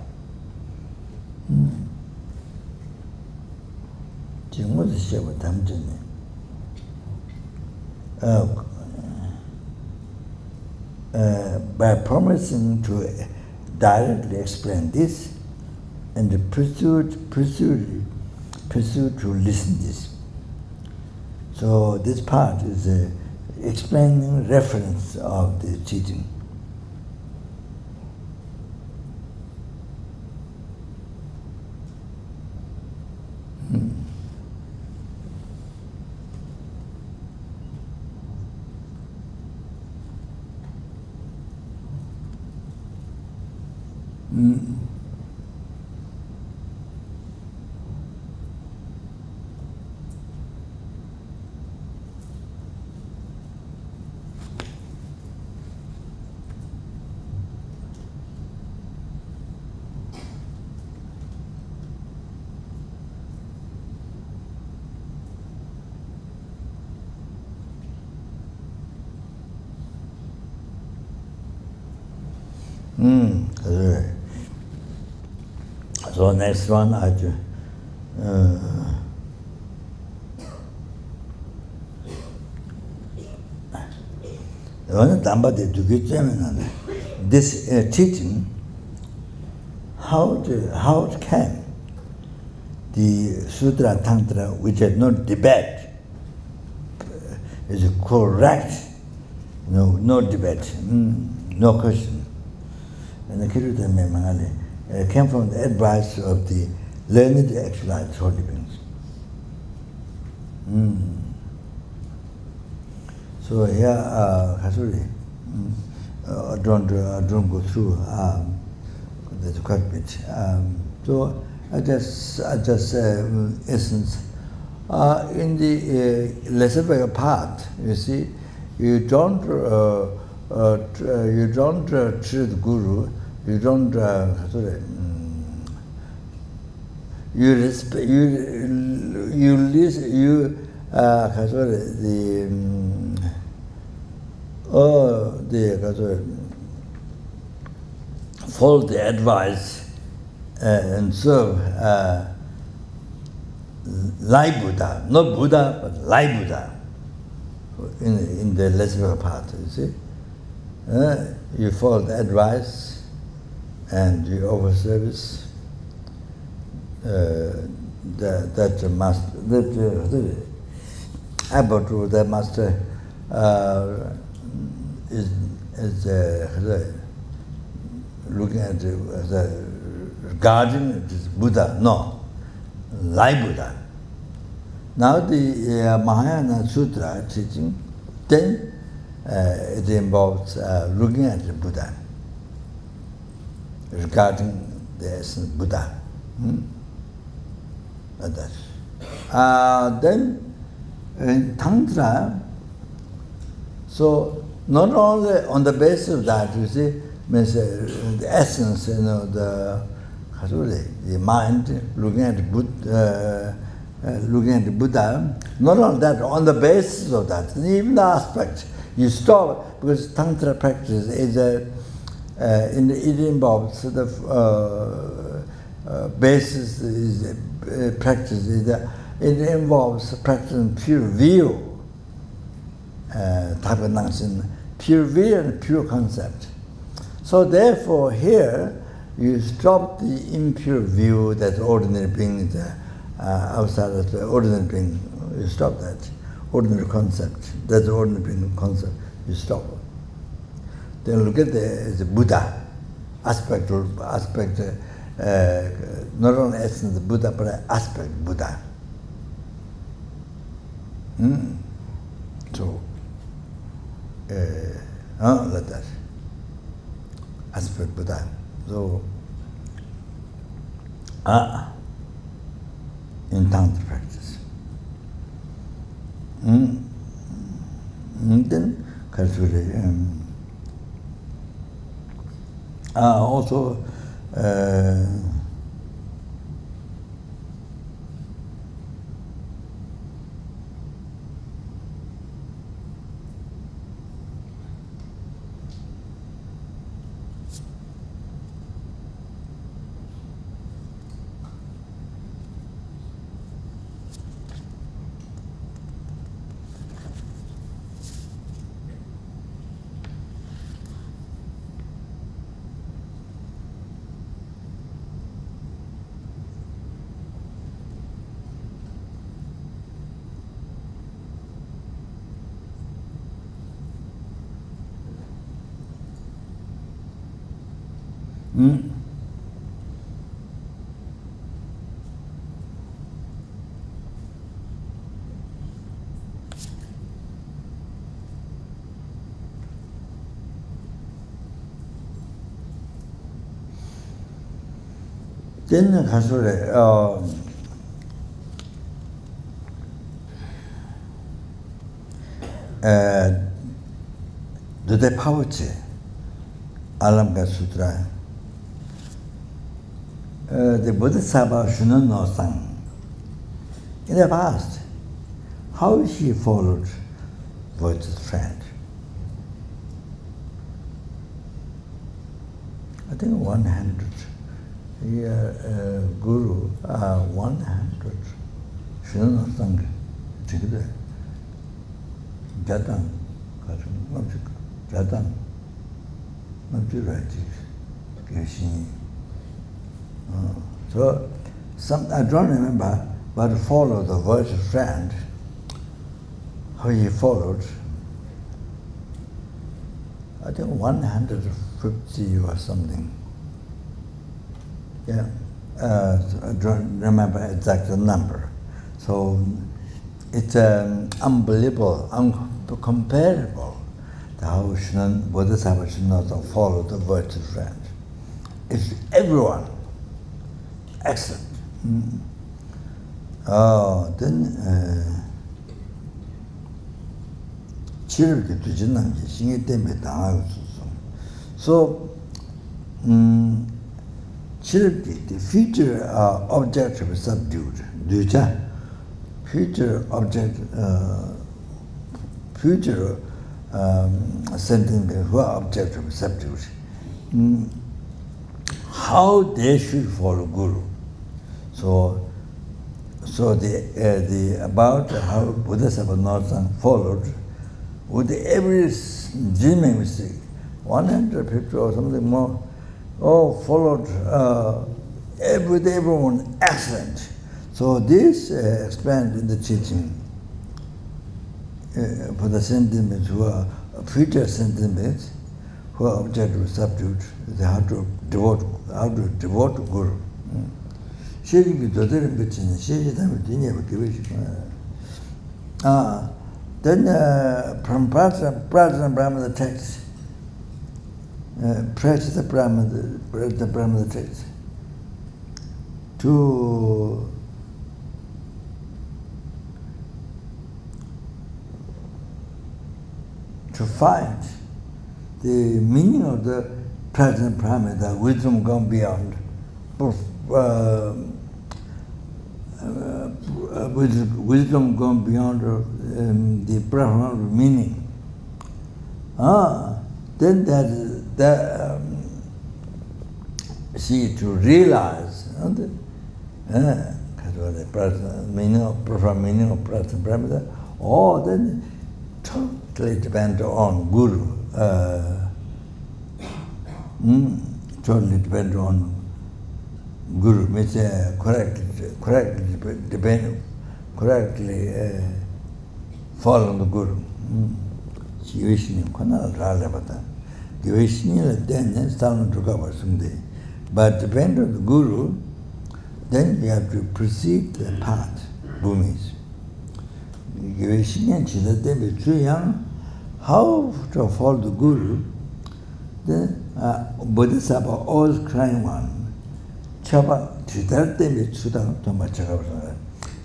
By promising to directly explain this, and pursue to listen this. So this part is explaining reference of the teaching. So next one, I do. This teaching, how it can the Sutra Tantra, which has no debate, is correct, no debate, no question. And the Kiruta Mangali came from the advice of the learned actualized holy beings. So here, Kasuri, I don't go through. There's quite a bit. So I just essence In the lesser part, you see, you don't treat Guru, you don't you respect, you listen, you follow the advice and serve like Buddha, not Buddha, but like Buddha in the lesser part, you see. You follow the advice and you offer service. That master is looking at the guardian, it is Buddha, no, like Buddha. Now the Mahayana Sutra teaching, then it involves looking at the Buddha, regarding the essence of Buddha. Like that. Then in Tantra, so not only on the basis of that, you see, means the essence, the mind looking at the Buddha, not only that, on the basis of that, even the aspect, you stop, because Tantra practice is it involves the basis is practice is that it involves practicing pure view, type of nonsense, pure view and pure concept. So therefore here you stop the impure view that ordinary being is outside of the ordinary being. You stop that ordinary concept. That's ordinary being concept. You stop. Then look at the Buddha aspect. Not only essence of Buddha, but aspect Buddha. So, like that. Aspect Buddha. So, in Tantra practice. Then, also, then the Rinpoche, Alamga Sutra, the Bodhisattva Shunan no Sang. In the past, how he followed virtuous friend? I think 100. Guru 100. Shunan no Sang. Jatang. Jatang. So, I don't remember, but follow the virtuous friend, how he followed, I think 150 or something. Yeah, I don't remember exact number. So, it's unbelievable, uncomparable. How Bodhisattva should not follow the virtuous friend. It's everyone, excellent. then children to Jinam, singing them with the house. So, children, the future object of subdued. Duja, future object, future sentence who are object of subdued. How they should follow Guru. So the about how Bodhisattva Northern followed with every dreaming mistake, 150 or something more, followed with everyone excellent. So this explained in the teaching for the sentiments who are future sentiments who are objective subdued, they have to devote to Guru. Then from Prajna Brahmana text, Prajna Brahmana text, to find the meaning of the present Brahma, the wisdom gone beyond, wisdom gone beyond the Brahma meaning. Then that see to realize the meaning of profound meaning of present Brahma. Then totally depend on Guru. Totally depend on Guru, means correctly follow the Guru. But depend on the Guru, then you have to proceed the path, Bhumis. How to follow the Guru? Then Bodhisattva always crying one. Chopa,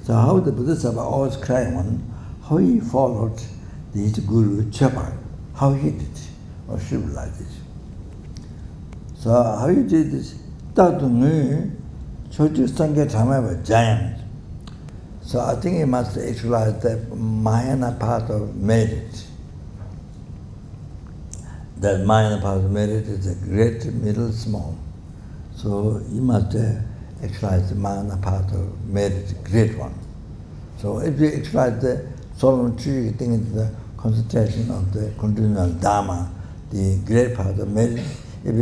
so how the Bodhisattva always crying one, how he followed this Guru Chopa, how he did it, or civilized it. So how he did this? Giant. So I think he must actualize the Mahayana path of merit. That Mahayana path of merit is a great, middle, small. So he must actualize the Mahayana path of merit, great one. So if you actualize the solemn tree, you think it's the concentration of the continual Dharma, the great path of merit. If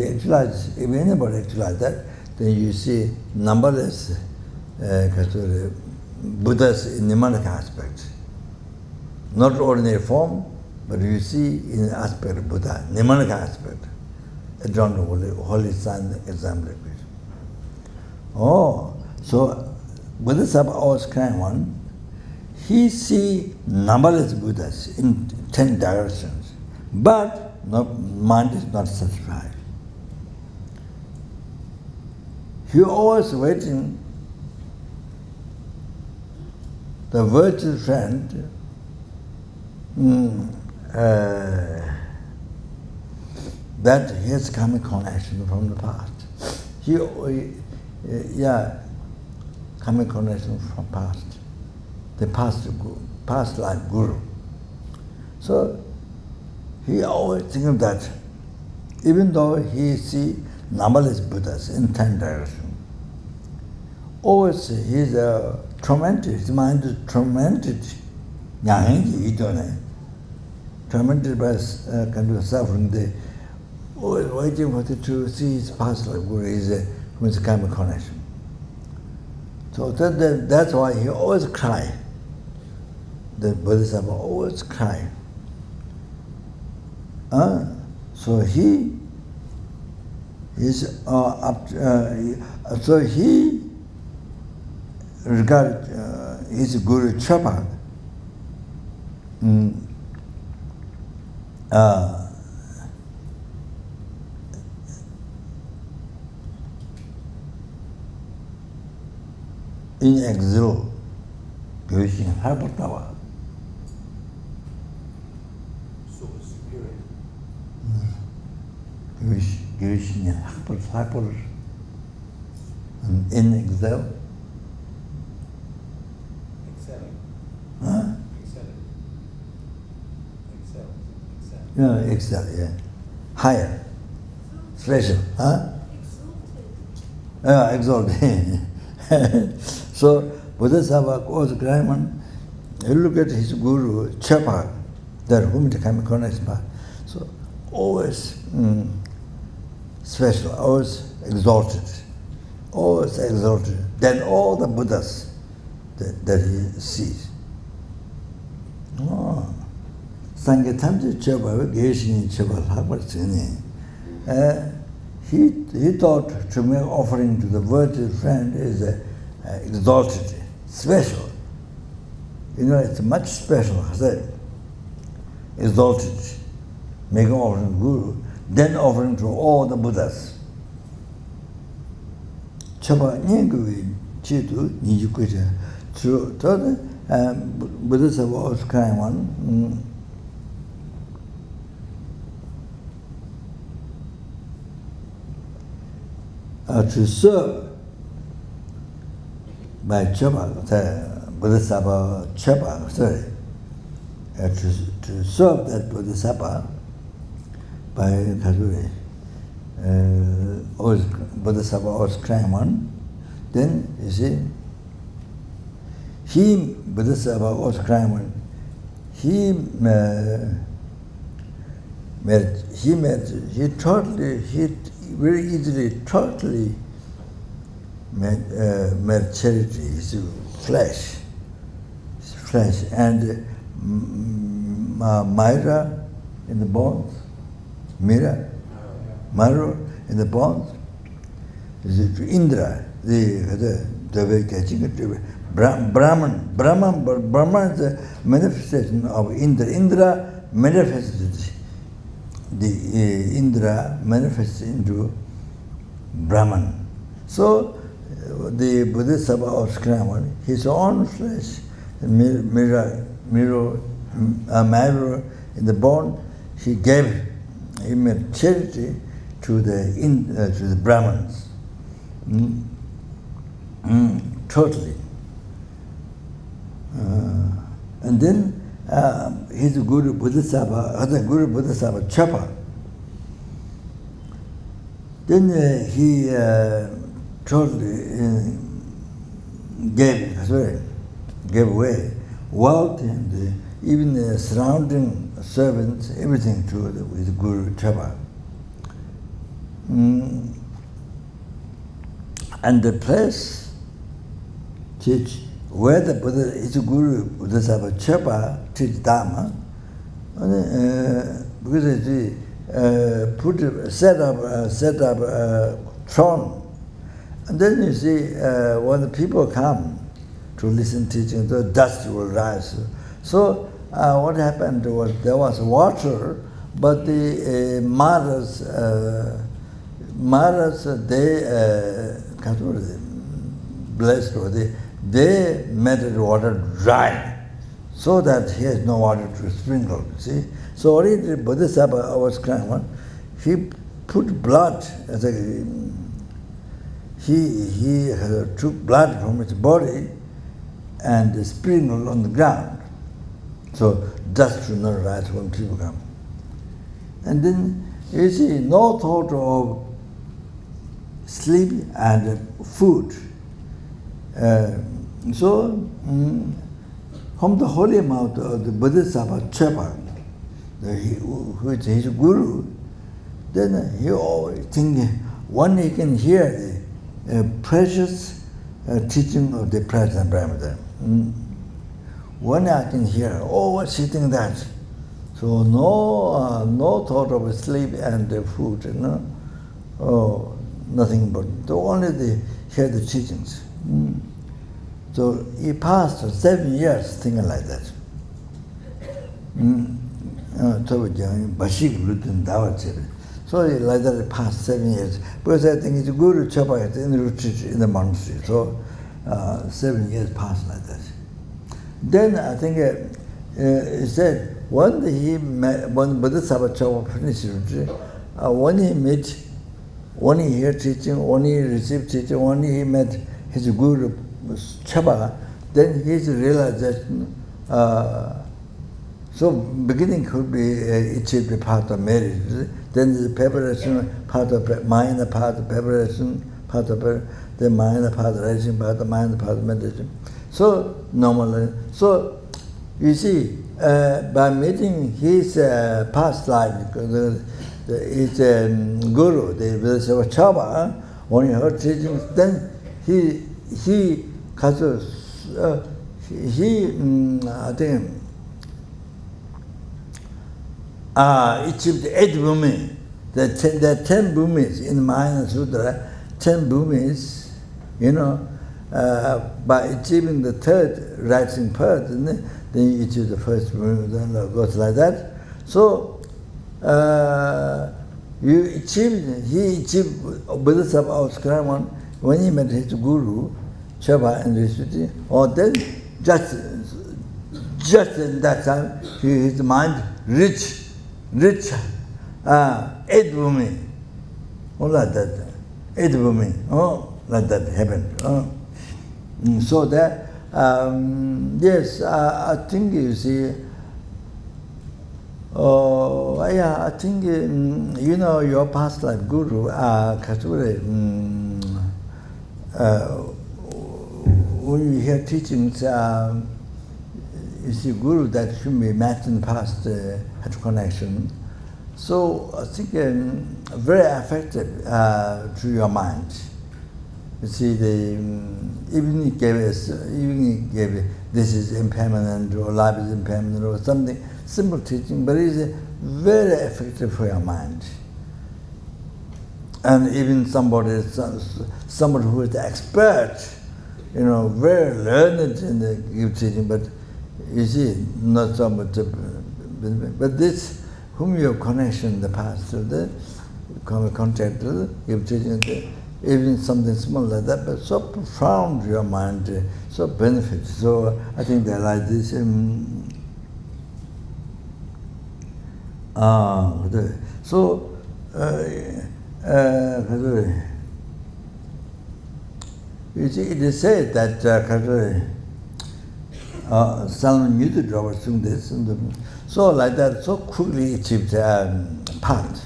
anybody actualize that, then you see numberless Buddhas in Nimanaka aspect. Not ordinary form, but you see in the aspect of Buddha, Nimanaka aspect. John Holy Son example. So Bodhisattva always crying one, he see numberless Buddhas in 10 directions, but mind is not satisfied. He always waiting the virtuous friend that he has come in connection from the past. Coming connection from past, the past life Guru. So he always think of that, even though he see numberless Buddhas in 10 directions. Always he's tormented, his mind is tormented. Tormented by kind of suffering. Always waiting for to see his past life Guru is a karmic connection. So that's why he always cry. The Bodhisattva always cry. So he is so he regarded his Guru Chopa in exile. 교신 할버다와. So superior. 교신이 할버. In exile. Excelling. Huh? Excelling. Excel. No, excel, yeah. Higher. Special, huh? Exalted. So, Bodhisattva goes Graham, you look at his guru, Chopa, that whom he connects by. So, always special, always exalted. Always exalted. Then all the Buddhas that he sees. Oh. Sangetamji Chopa, Geshin Chopa, he thought to make offering to the virtuous friend is exalted, special. You know, it's much special, exalted. Make an offering to Guru, then offering to all the Buddhas. Chopa Nyingui Chitu, Nijukuja, to the Buddhas have always crying one. To serve by Chopa, the Bodhisattva Chopa, sorry, to serve that Bodhisattva by Kazuri, Bodhisattva was crying one, then you see, he, Bodhisattva was crying one, he very easily, totally made charity, his flesh, and Myra in the bones, Myra in the bones, is it to Indra, the way catching it, Brahman is the manifestation of Indra. Indra manifested. The Indra manifests into Brahman. So the Bodhisattva of Skraman, his own flesh, mirror in the bone, he made charity to the Brahmins. Totally. And then his Guru Bodhisattva, other Guru Bodhisattva Chopa. Then he totally gave away wealth and even the surrounding servants, everything to with Guru Chopa. And the place where the Buddha, his Guru Bodhisattva Chopa teach Dharma, because he set up a throne, and then you see when the people come to listen teaching, the dust will rise. So what happened was there was water, but the Maras they blessed or they made the water dry, so that he has no water to sprinkle. See, so already the Bodhisattva was crying. He put blood as a he took blood from his body and sprinkled on the ground, so dust should not rise when people come. And then you see no thought of sleep and food. So, from the holy mouth of the Bodhisattva Chopa, which is his guru, then he always think when he can hear the precious teaching of the present Brahmada. When I can hear, always sitting that. So no thought of sleep and food, nothing but only hear the teachings. So he passed 7 years thinking like that. So he like that passed 7 years. Because I think it's Guru Chopa in the retreat in the monastery. So 7 years passed like that. Then I think he said when he met, when Bodhisattva Chopa finished, when he met, when he heard teaching, when he received teaching, when he met his Guru Chopa, then his realization. So beginning could be it should be part of marriage. Then the preparation part of minor part of preparation, part of the minor part of rising part, the minor part of meditation. So normally, so you see, by meeting his past life, because his guru, the Bodhisattva Chopa, when he heard teachings, then he I think. Achieved 8 bhumis. There are 10 bhumis in Mahayana Sutra. 10 bhumis, by achieving the third rising path, then you achieve the first bhumi. Then it goes like that. So he achieved Bodhisattva Auskraman when he met his guru, Chopa and Rishiti. Or then just in that time, his mind rich, 8 bhumi, like that, 8 bhumi, like that happened. So that, yes, I think you see, I think, your past life guru, Katsure, when you hear teachings, you see, guru that should be met in the past had connection. So I think very effective to your mind. You see, even he gave this is impermanent or life is impermanent or something simple teaching, but it is very effective for your mind. And even somebody who is the expert, very learned in the give teaching, but you see, not so much, but this, whom you have connection in the past, contact, give teaching, even something small like that, but so profound your mind, so benefit. So I think they like this. So, you see, it is said that Salman knew the draw was doing this, so like that, so quickly achieved path.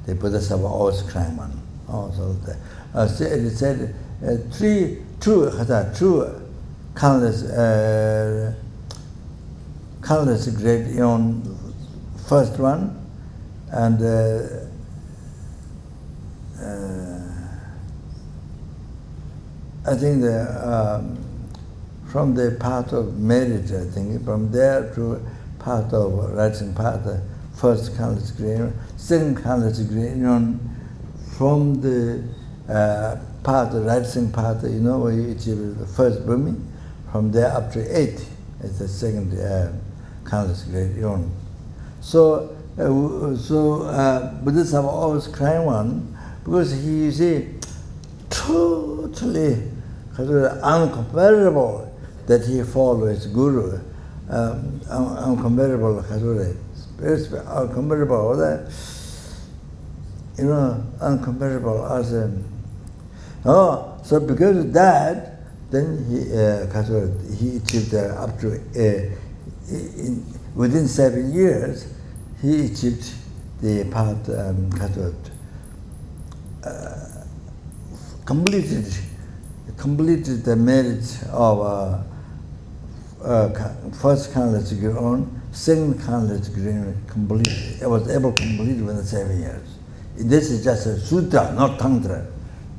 The Bodhisattva always climb on. Also, it said two countless great on first one, and I think from the path of marriage, I think, from there to path of rising path, first countless great, second countless great, from the path, the rising path, where you achieve the first bhumi, from there up to 8 is the second countless great. So Bodhisattva always crying one, because he, you see, totally uncomparable that he follows Guru, uncomparable, uncomparable, that, uncomparable as so because of that, then he achieved up to, within 7 years, he achieved the path, completed the merits of first countless degree on, second countless degree completed. I was able to complete within 7 years. This is just a sutra, not tantra.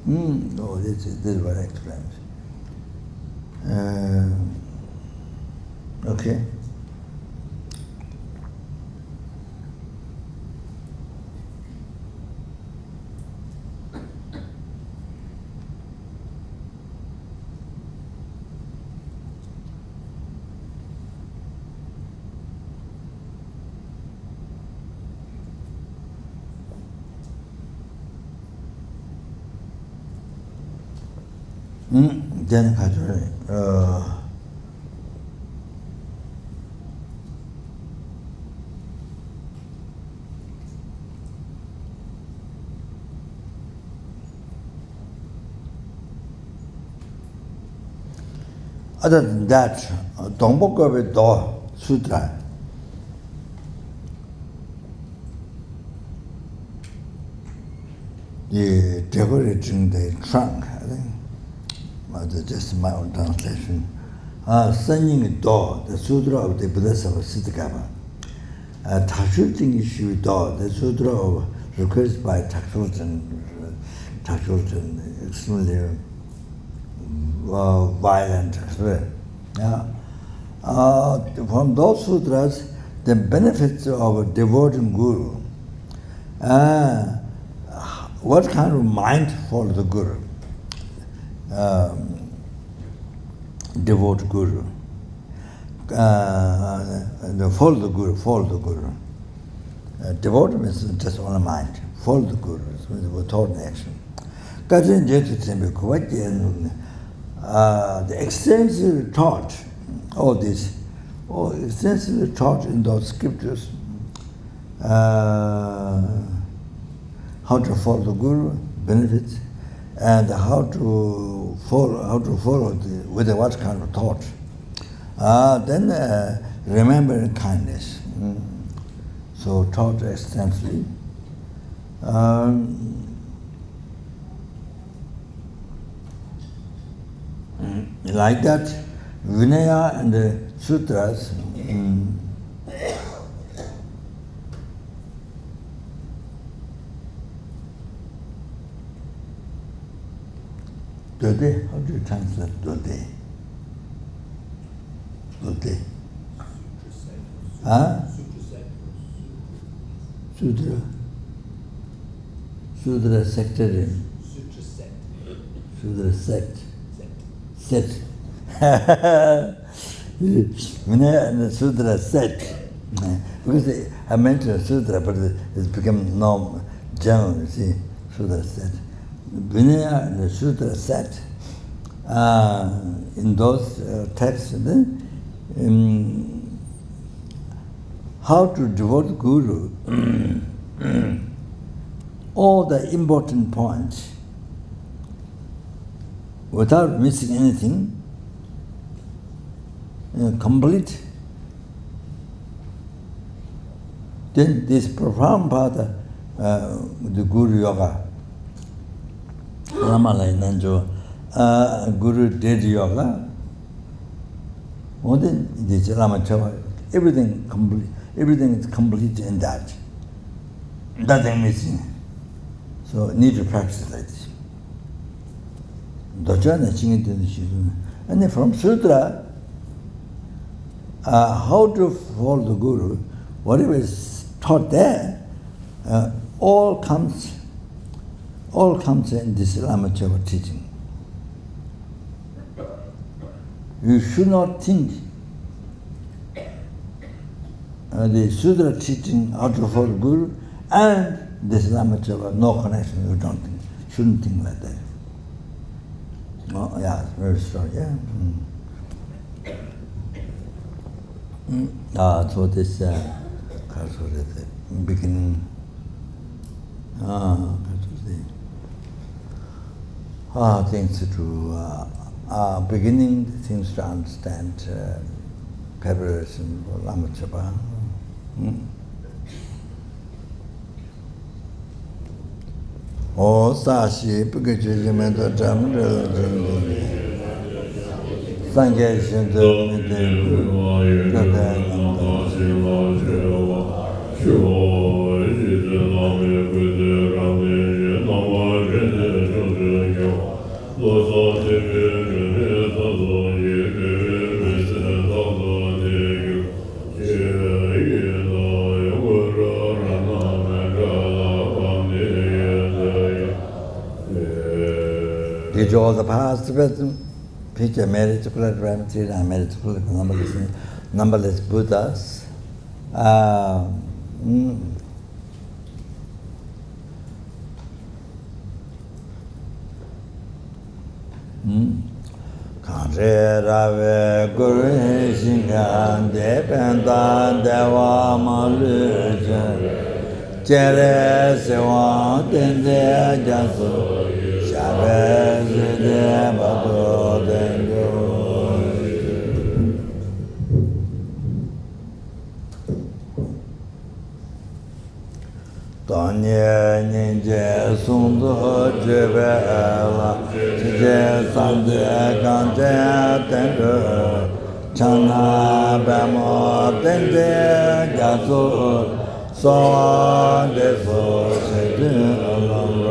No, this is what I explained. Okay. Then Other than that, Dongbogobe Do Sutra, the decorating the trunk, I think, that's just my own translation. Sending Do, the Sutra of the Buddhasava Siddhikapa. Takshuting issue Do, the Sutra of request by Takshutin, extremely violent. Yeah. From those sutras, the benefits of a devoting guru. What kind of mind follow the guru? Devote guru. Follow the guru. Devote means just on the mind. Follow the guru, without action. The extensively taught, all this, extensively taught in those scriptures, how to follow the guru, benefits, and how to follow with what kind of thought. Then remember kindness. So taught extensively. Like that, Vinaya and the sutras Dode, how do you translate Dode? Dode. Sutra. Sutra sectarian. Sutra sect. Set. Vinaya and the Sutra set. Because I mentioned Sutra, but it's become norm, general, you see, Sutra set. Vinaya and the Sutra set. In those texts, how to devote Guru, all the important points, without missing anything, complete. Then this profound part, the Guru Yoga, Lama Nanjo, Guru did Yoga, then this Lama Chopa, everything is complete in that. Nothing missing. So need to practice like this. And then from Sutra, how to follow the Guru, whatever is taught there, all comes in this Lama Chopa teaching. You should not think the Sutra teaching how to follow Guru and this Lama Chopa, no connection, you don't think, shouldn't think like that. Oh, yeah, very strong, yeah. So this beginning, things to beginning, things to understand preparation for Lama Chopa. O Sashi, Pikachu, Sangye Shinto, Did all the past picture married to Ramati and married to numberless Buddhas. Kanre Rave Guru Shingan Dependan Dewa Maluja Jere Sewan Dende Jasu Shabe Zide Bado Dengo Sundu Jibela, Jije Sande Ganje Tende, Chana Bamo Tende Jasu, Soa Deso Sedin Alambro.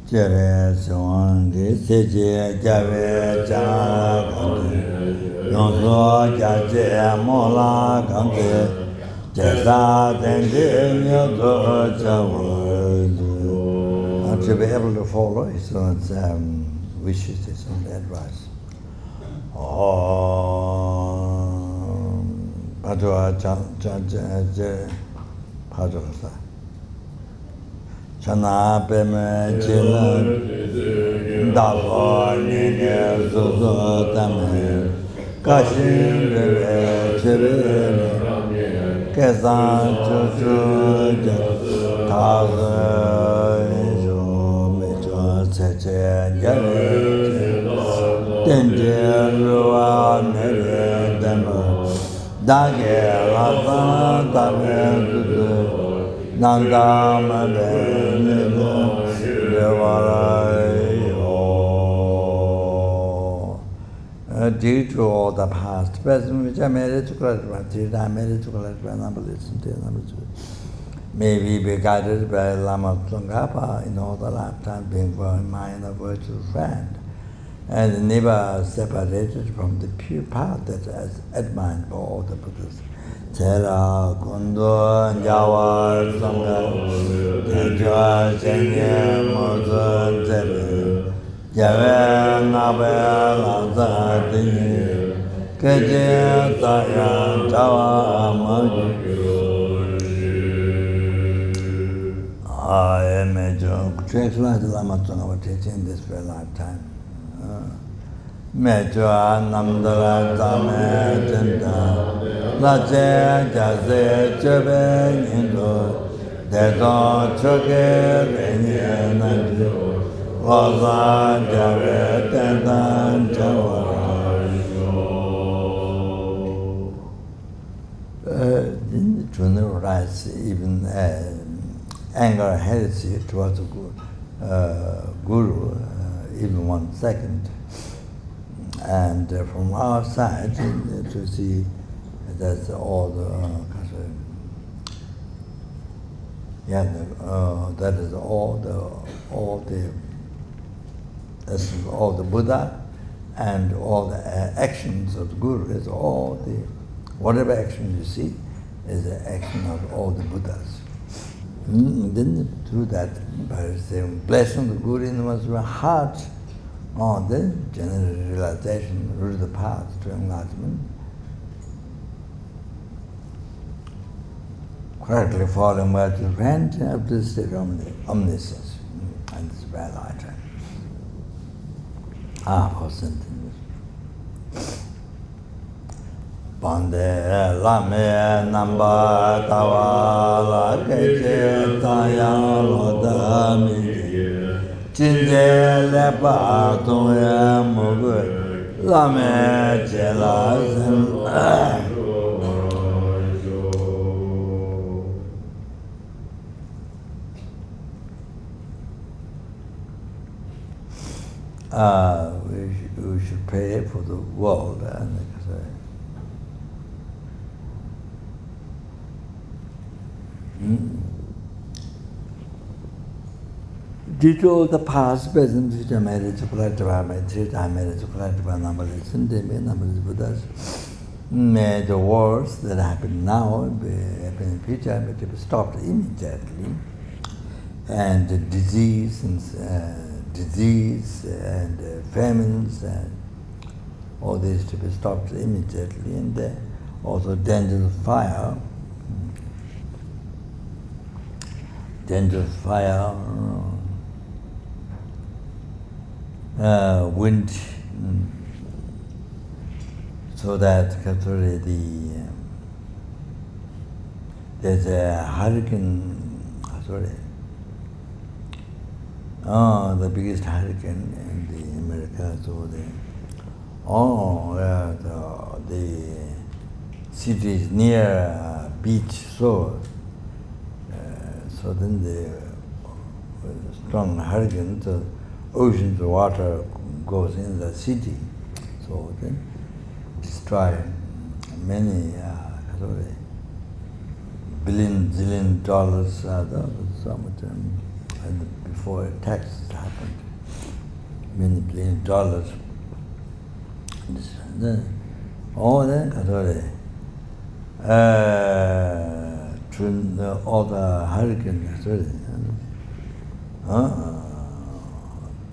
Jere Swangi, Siji, Jave, Jagandi, Yonso, Jaje, Mola, Gandhi, Jesa, Dendi, Nyoto, Jawu. To be able to follow his own wishes, his own advice. Padua, Padua. Chana Peme Chila Dava Nene Zuzo Tame Kashin Bebe Chibir Kesan Chuchu Kaza Isho Mecho Seche Jare Tenje Ruwa Nere Demo Dage Rasa Tame Zuzo Nanda due to all the past, present, which I made to collect, I made to collect by number listen to number two. May we be guided by Lama Tsongkhapa in all the lifetime being for mind a virtual friend, and never separated from the pure path that is admired by all the Buddhas. Tera Kundo Jawa Sangha Tenjua Chenye Mozo Tebe Jave Nabe Lanza Tini Keje Taya Jawa Amaji I imagine translate the Lama Tsongkhapa teaching this very lifetime. Mechua Namdala Tame Tenda Lache Jase Chebe Nindo Dedo Choke Renye Nanju Loza Jave Tenda Jawara Didn't the Trunel writes even anger heresy towards the Guru, even 1 second. And from our side, to see that's all the that is all the essence of all the Buddha, and all the actions of the Guru is all the whatever action you see is the action of all the Buddhas. Then through that, by saying blessing the Guru in one's heart. The general realization, root of the path to enlightenment, correctly following by the rent of the state of omniscience, and this is very light. For sentence. Bande Lame Namba Tawa Keche Taya Loda Miji Jinje Lepa Tongya Mugu Lame Chela we should pray for the world, and due to all the past, present, future marriage, Buddhas, may the wars that happen now, happen in future, but to be stopped immediately. and disease and famines and all this to be stopped immediately, and also dangerous fire, wind, so that actually there's a hurricane. The biggest hurricane in the America, so the city is near beach, so then the strong hurricane, the ocean's water goes in the city, so then destroy many zillion dollars, so much, and before taxes happened, many $billion. All that all the hurricanes,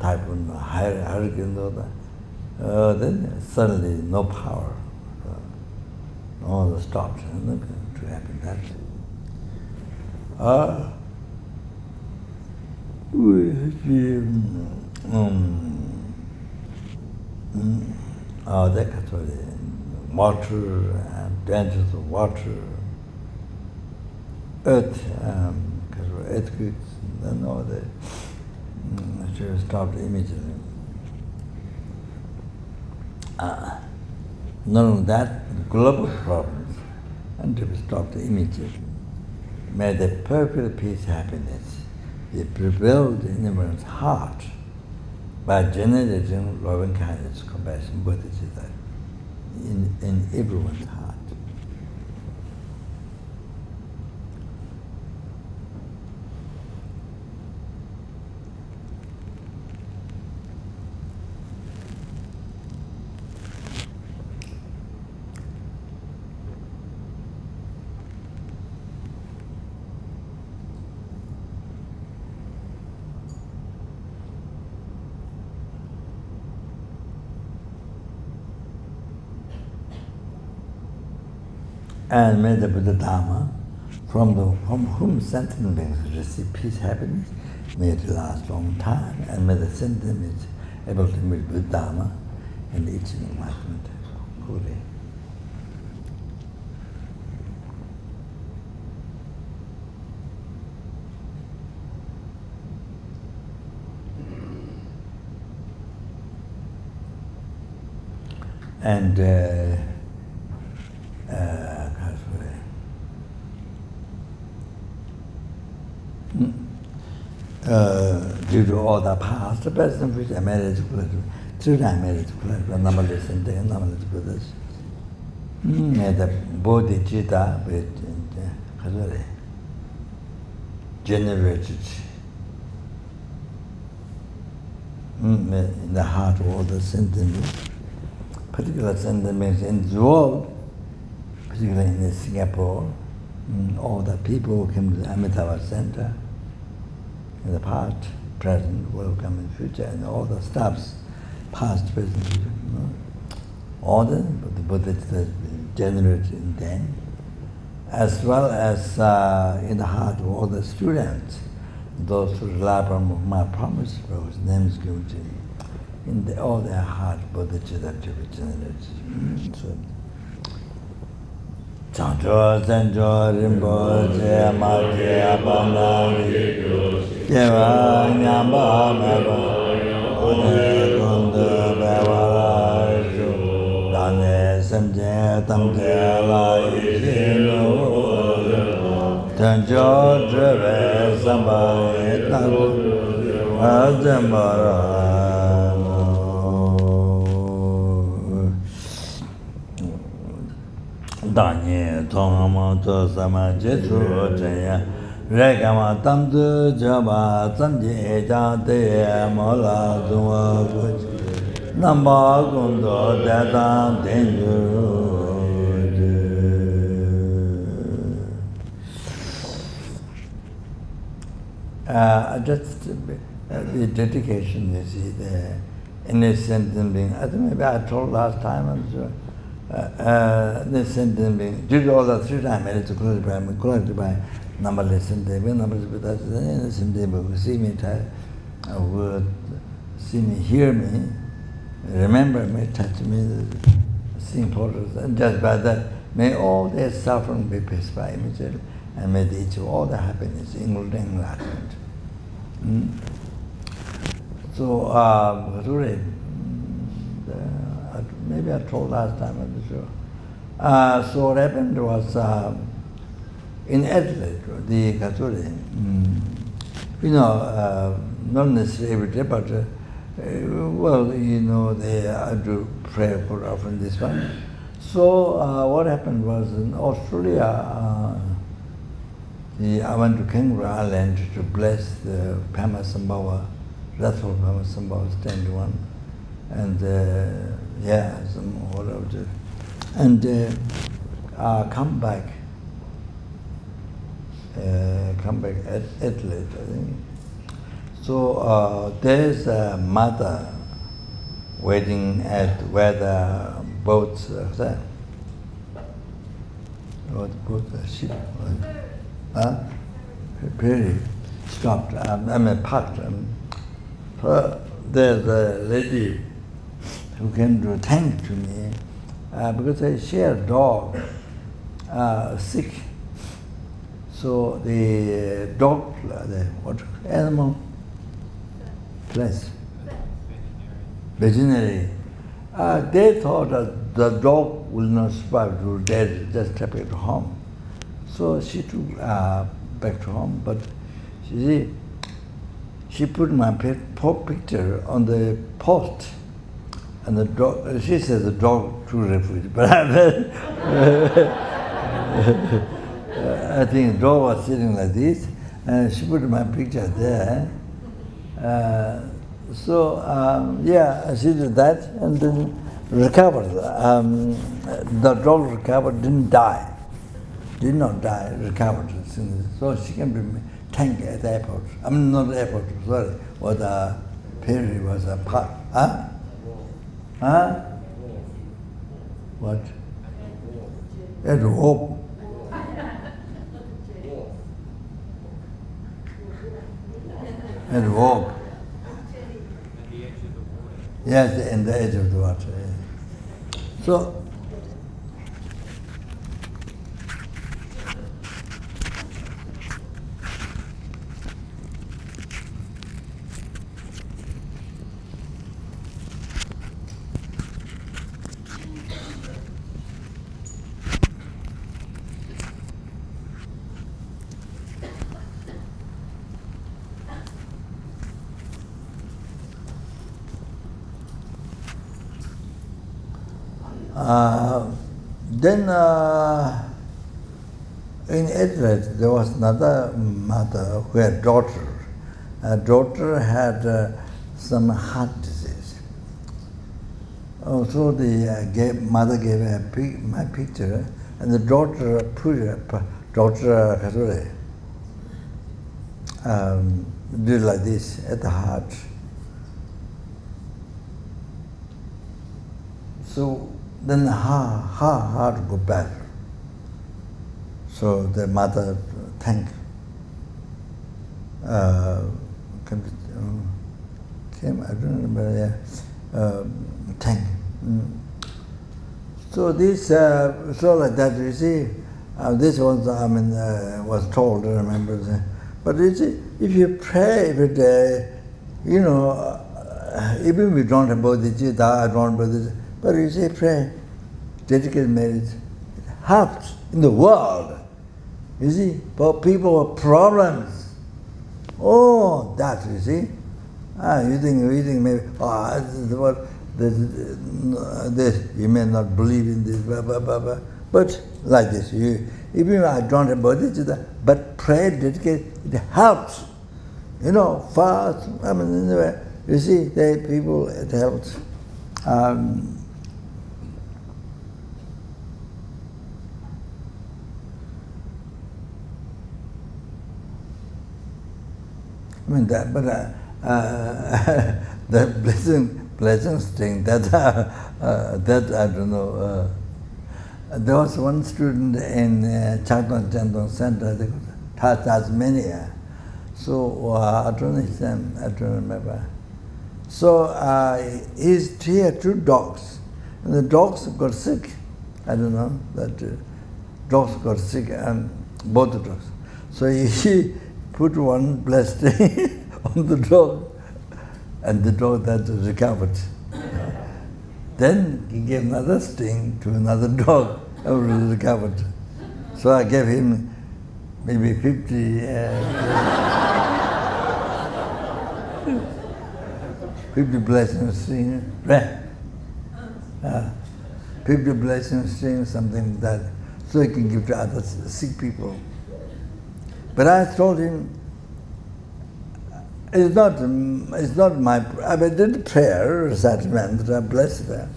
typhoon, hurricane, then suddenly no power, all the stopped, to happen that. Water and dangers of water, earthquakes, and all that should stop immediately. Not only that, global problems and to be stopped immediately. May the perfect peace, happiness be prevailed in everyone's heart by generating loving kindness, compassion, bodhicitta in everyone's heart. And may the Buddha Dharma, from whom sentient beings receive peace, happiness, may it last long time, and may the sentient beings able to meet Buddha Dharma and each enlightenment fully. And due to all the past, the present, future, marriage, children, marriage, numberless and numberless Buddhas, the bodhicitta, generated in the heart of all the sentiments, particular sentiments in the world, particularly in Singapore, all the people who came to the Amitabha Center, in the past, present, will come in future, and all the staffs, past, present, future, all the Buddha has been generated in them, as well as in the heart of all the students, those who rely upon my promise, whose name is given to you, in all their heart, Buddha to be generated. So, Chancho, Sancho, Rinpoche, Amate, Abanari, Yeva, Nyamba, Meba, One, Kundu, Bewara, Dane, Semje, Tamje, Lai, Shino, Chancho, Dreve, Samba, Etago, Ajambara, Danye, Tongama, Tosama, Jetsu, Jaya, Regama, Tamdu, Jaba, Samji, Jate, Mola, Zuma, Namba, Gundo, Data, Danger. just the dedication, you see, the innocent being. I think maybe I told last time, I'm sure. Innocent being. Did all the 3 times, it's corrected by numberless and numberless, but that's the innocent being who see me, would see me, hear me, remember me, touch me, sing photos, and just by that, may all their suffering be paced by immediately, and may they achieve all the happiness, including enlightenment. So, maybe I told last time, I'm not sure. So what happened was, in Adelaide, the Katsuri, not necessarily every day, but, they do pray quite often, this one. So what happened was in Australia, I went to Kangaroo Island to bless the Pama Sambhava, Rathful Pama Sambhava stand one, and some all of it, and come back at Adelaide, I think. So there's a mother waiting at where the boats are. What boat? Ship? Ferry stopped. Parked. There's a lady who came to thank to me because I share a dog sick. So the dog, animal place, veterinary. They thought that the dog will not survive, it was dead, just take it home. So she took back to home, but she put my picture on the post, and the dog. She says the dog to refuge, but I think the dog was sitting like this, and she put my picture there. She did that and then recovered. The dog recovered, didn't die. Did not die, recovered. So she came to me, thank at the airport. Not the airport, sorry. Or the ferry was a park. What? At hope. And walk. Yes, in the edge of the water. Yes. So, then in Adelaide, there was another mother who had a daughter. Her daughter had some heart disease. So the mother gave her my picture, and the daughter daughter Kasure, did like this at the heart. So then her heart got better. So the mother thanked. Came, I don't remember. Thank. So this, so like that, you see, this was, was told, I remember. But you see, if you pray every day, even if you don't have bodhicitta, I don't have bodhicitta, but you say pray, dedicate merit, it helps in the world. You see, for people with problems. Oh, that, you see. You think maybe, this, you may not believe in this, blah, blah, blah, blah. But like this, even I don't have bodhicitta, but pray, dedicate, it helps. Fast, anyway, you see, people, it helps. mean that, but the blessing string, that I don't know. There was one student in Changdong Chandong Center, they called Tasmania. So I don't remember. So he had 2 dogs, and the dogs got sick. I don't know, that dogs got sick, and both the dogs. So he put one blessing on the dog, and the dog that recovered. Then he gave another sting to another dog, and recovered. So I gave him maybe 50 blessing string, 50 blessing string, something like that, so he can give to other sick people. But I told him, it's not my, I did prayer, recitement, that I blessed them,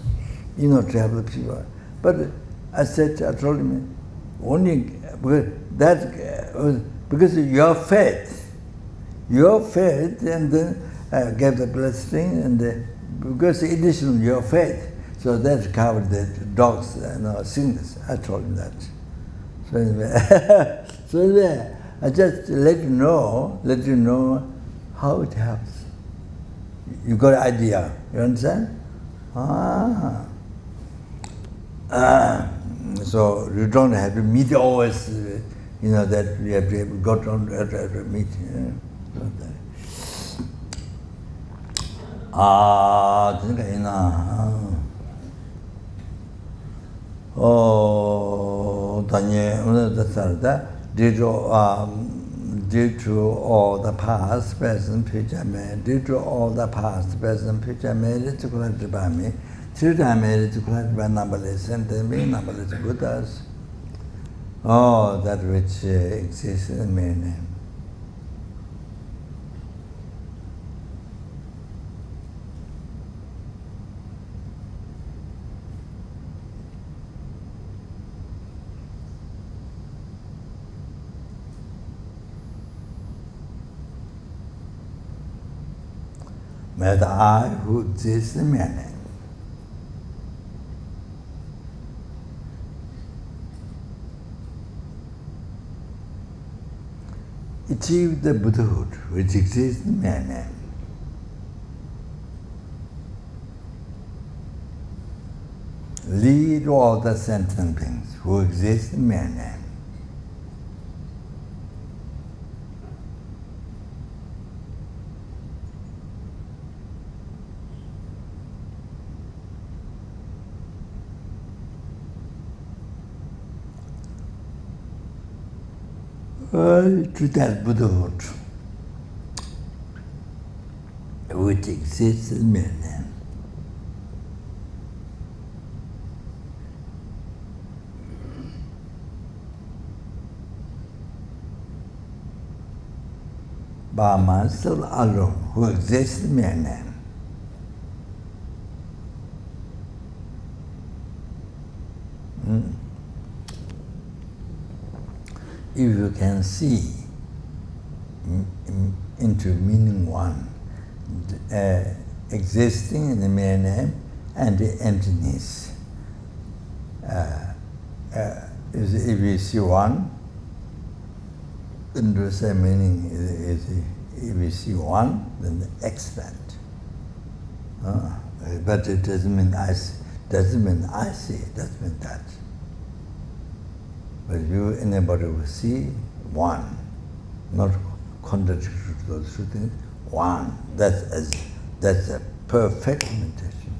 to help the people. But I told him, only because your faith, and then I gave the blessing, and because additional your faith, so that covered the dog's sickness. I told him that. So anyway, I just let you know how it helps. You got an idea, you understand? So you don't have to meet always, that you have to go to meet. Due to all the past, present, future made, due to all the past, present, future made it to collected by me, till I made it to collected by numberless, and then being numberless Buddhas. Oh, that which exists in mere name. May the I who exists in mere name. Achieve the Buddhahood which exists in mere name. Lead all the sentient beings who exist in mere name. To that Buddhahood which exists in mere name. By myself alone, who exists in mere name. If you can see into meaning one, existing in the mere name and the emptiness. If you see one, then the same meaning is if you see one, then the excellent. But it doesn't mean I see, doesn't mean it doesn't mean that. But anybody will see one, not contradictory to those two things, one. That's a perfect meditation.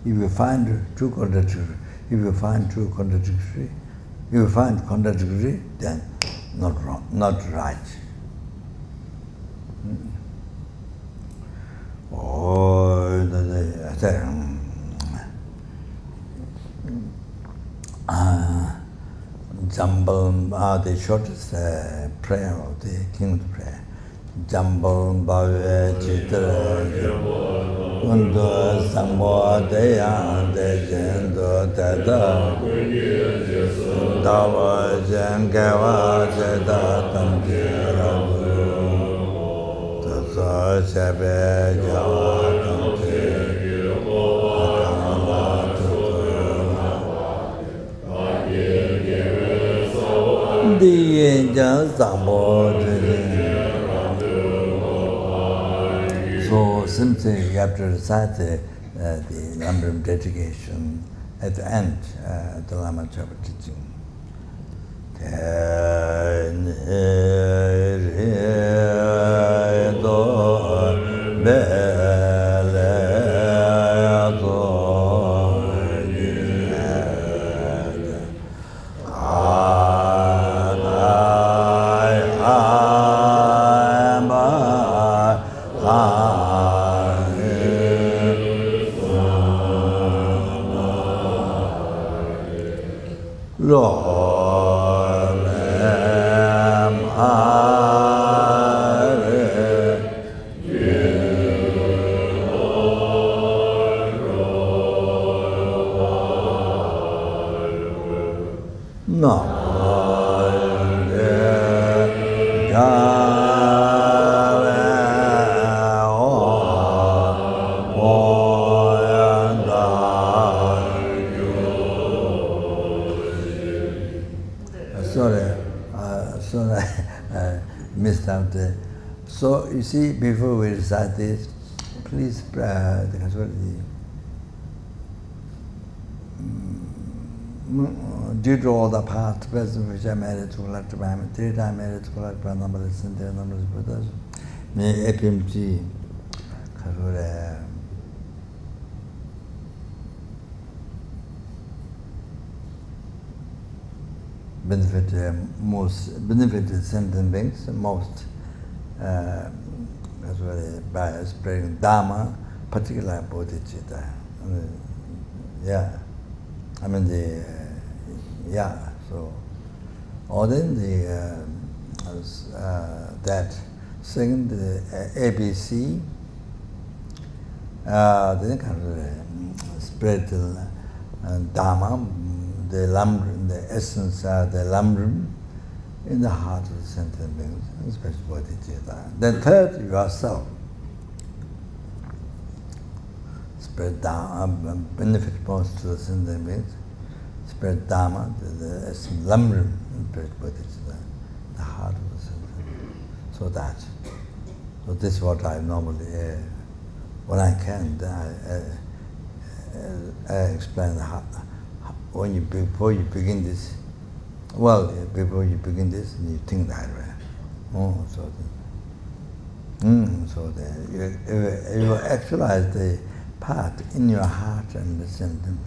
If you find two contradictory, then not wrong, not right. Jambal, the shortest prayer of the King's Prayer. Jambal Bhave Chitra Kundu Sambo Deya Dejendo Tada Dava Jangawa Jeda Tamjira sa shabe jawa tante akala tutu di jan sambo so simply you have to recite the Lamrim dedication at the end, the Lama Chopa teaching. So you see, before we recite this, please due to all the past, present, which I married to collect by 3 times married to collect by number of Sindhi, number of Buddhas, may APMG benefit sentient beings most as well by spreading Dharma, particular bodhicitta. So or then that second ABC then kind of spread the Dharma, the Lamrim, the essence of the Lamrim in the heart of the sentient beings, especially bodhicitta. Then third, yourself. Spread Dharma, benefit most to the sentient beings. Spread Dharma, the essence, Lamrim, spread bodhicitta, the heart of the sentient beings. So this is what I normally, when I can, I explain before you begin this. Well, before you begin this, you think that way. You actualize the part in your heart and the sentiment.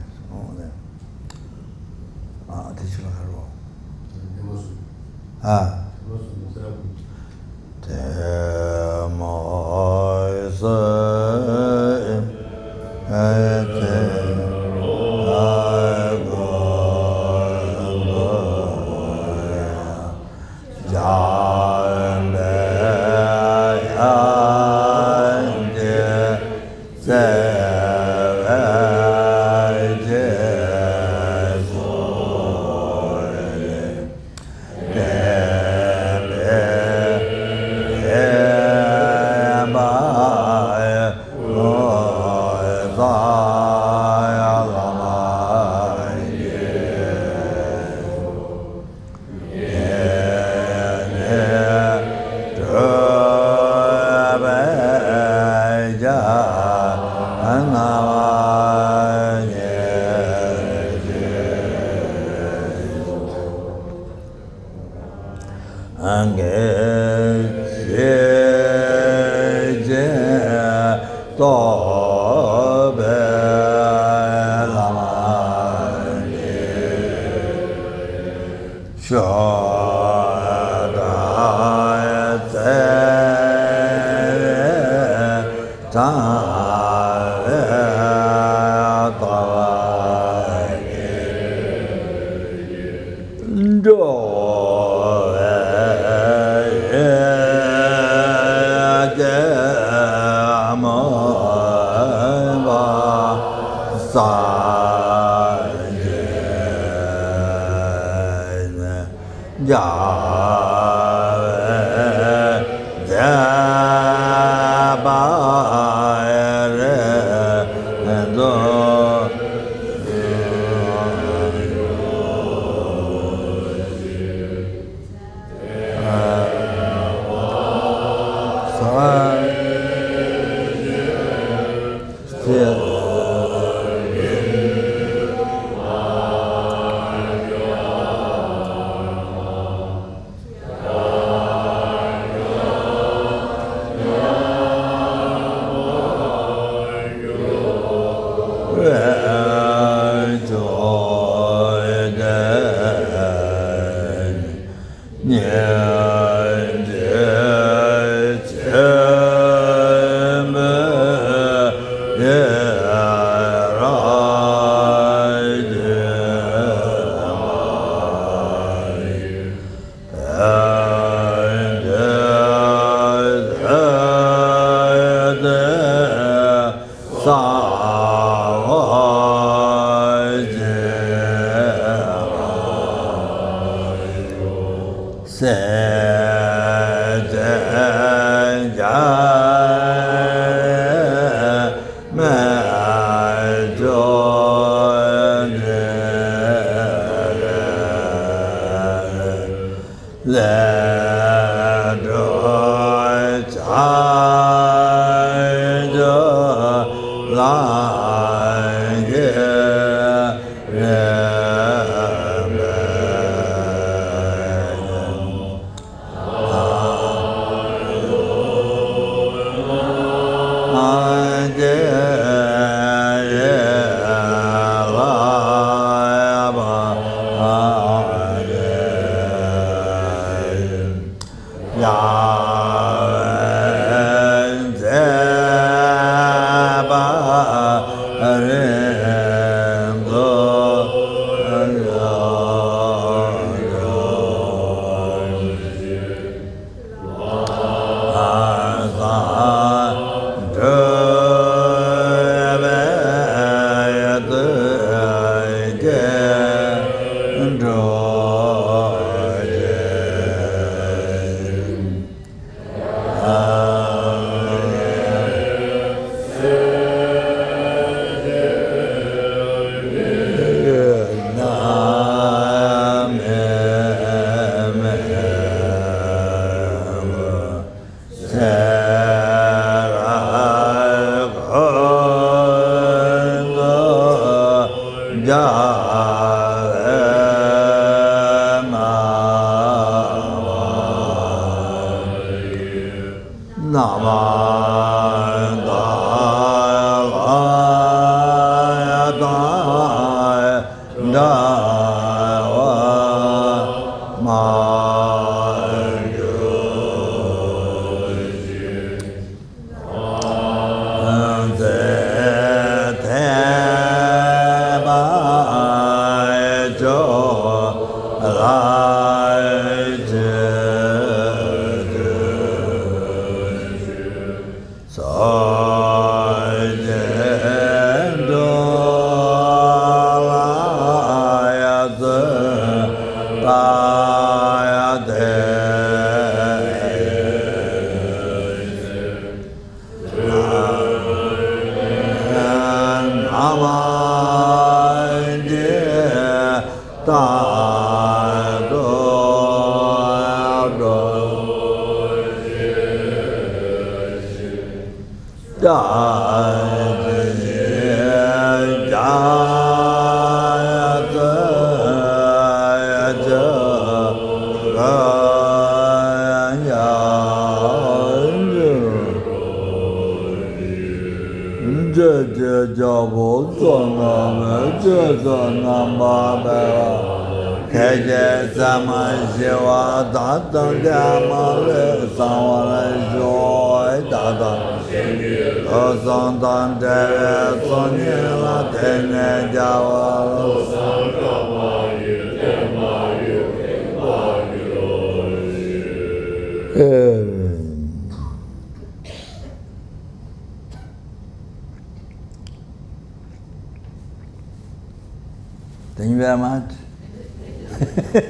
Yeah. Thank you very much.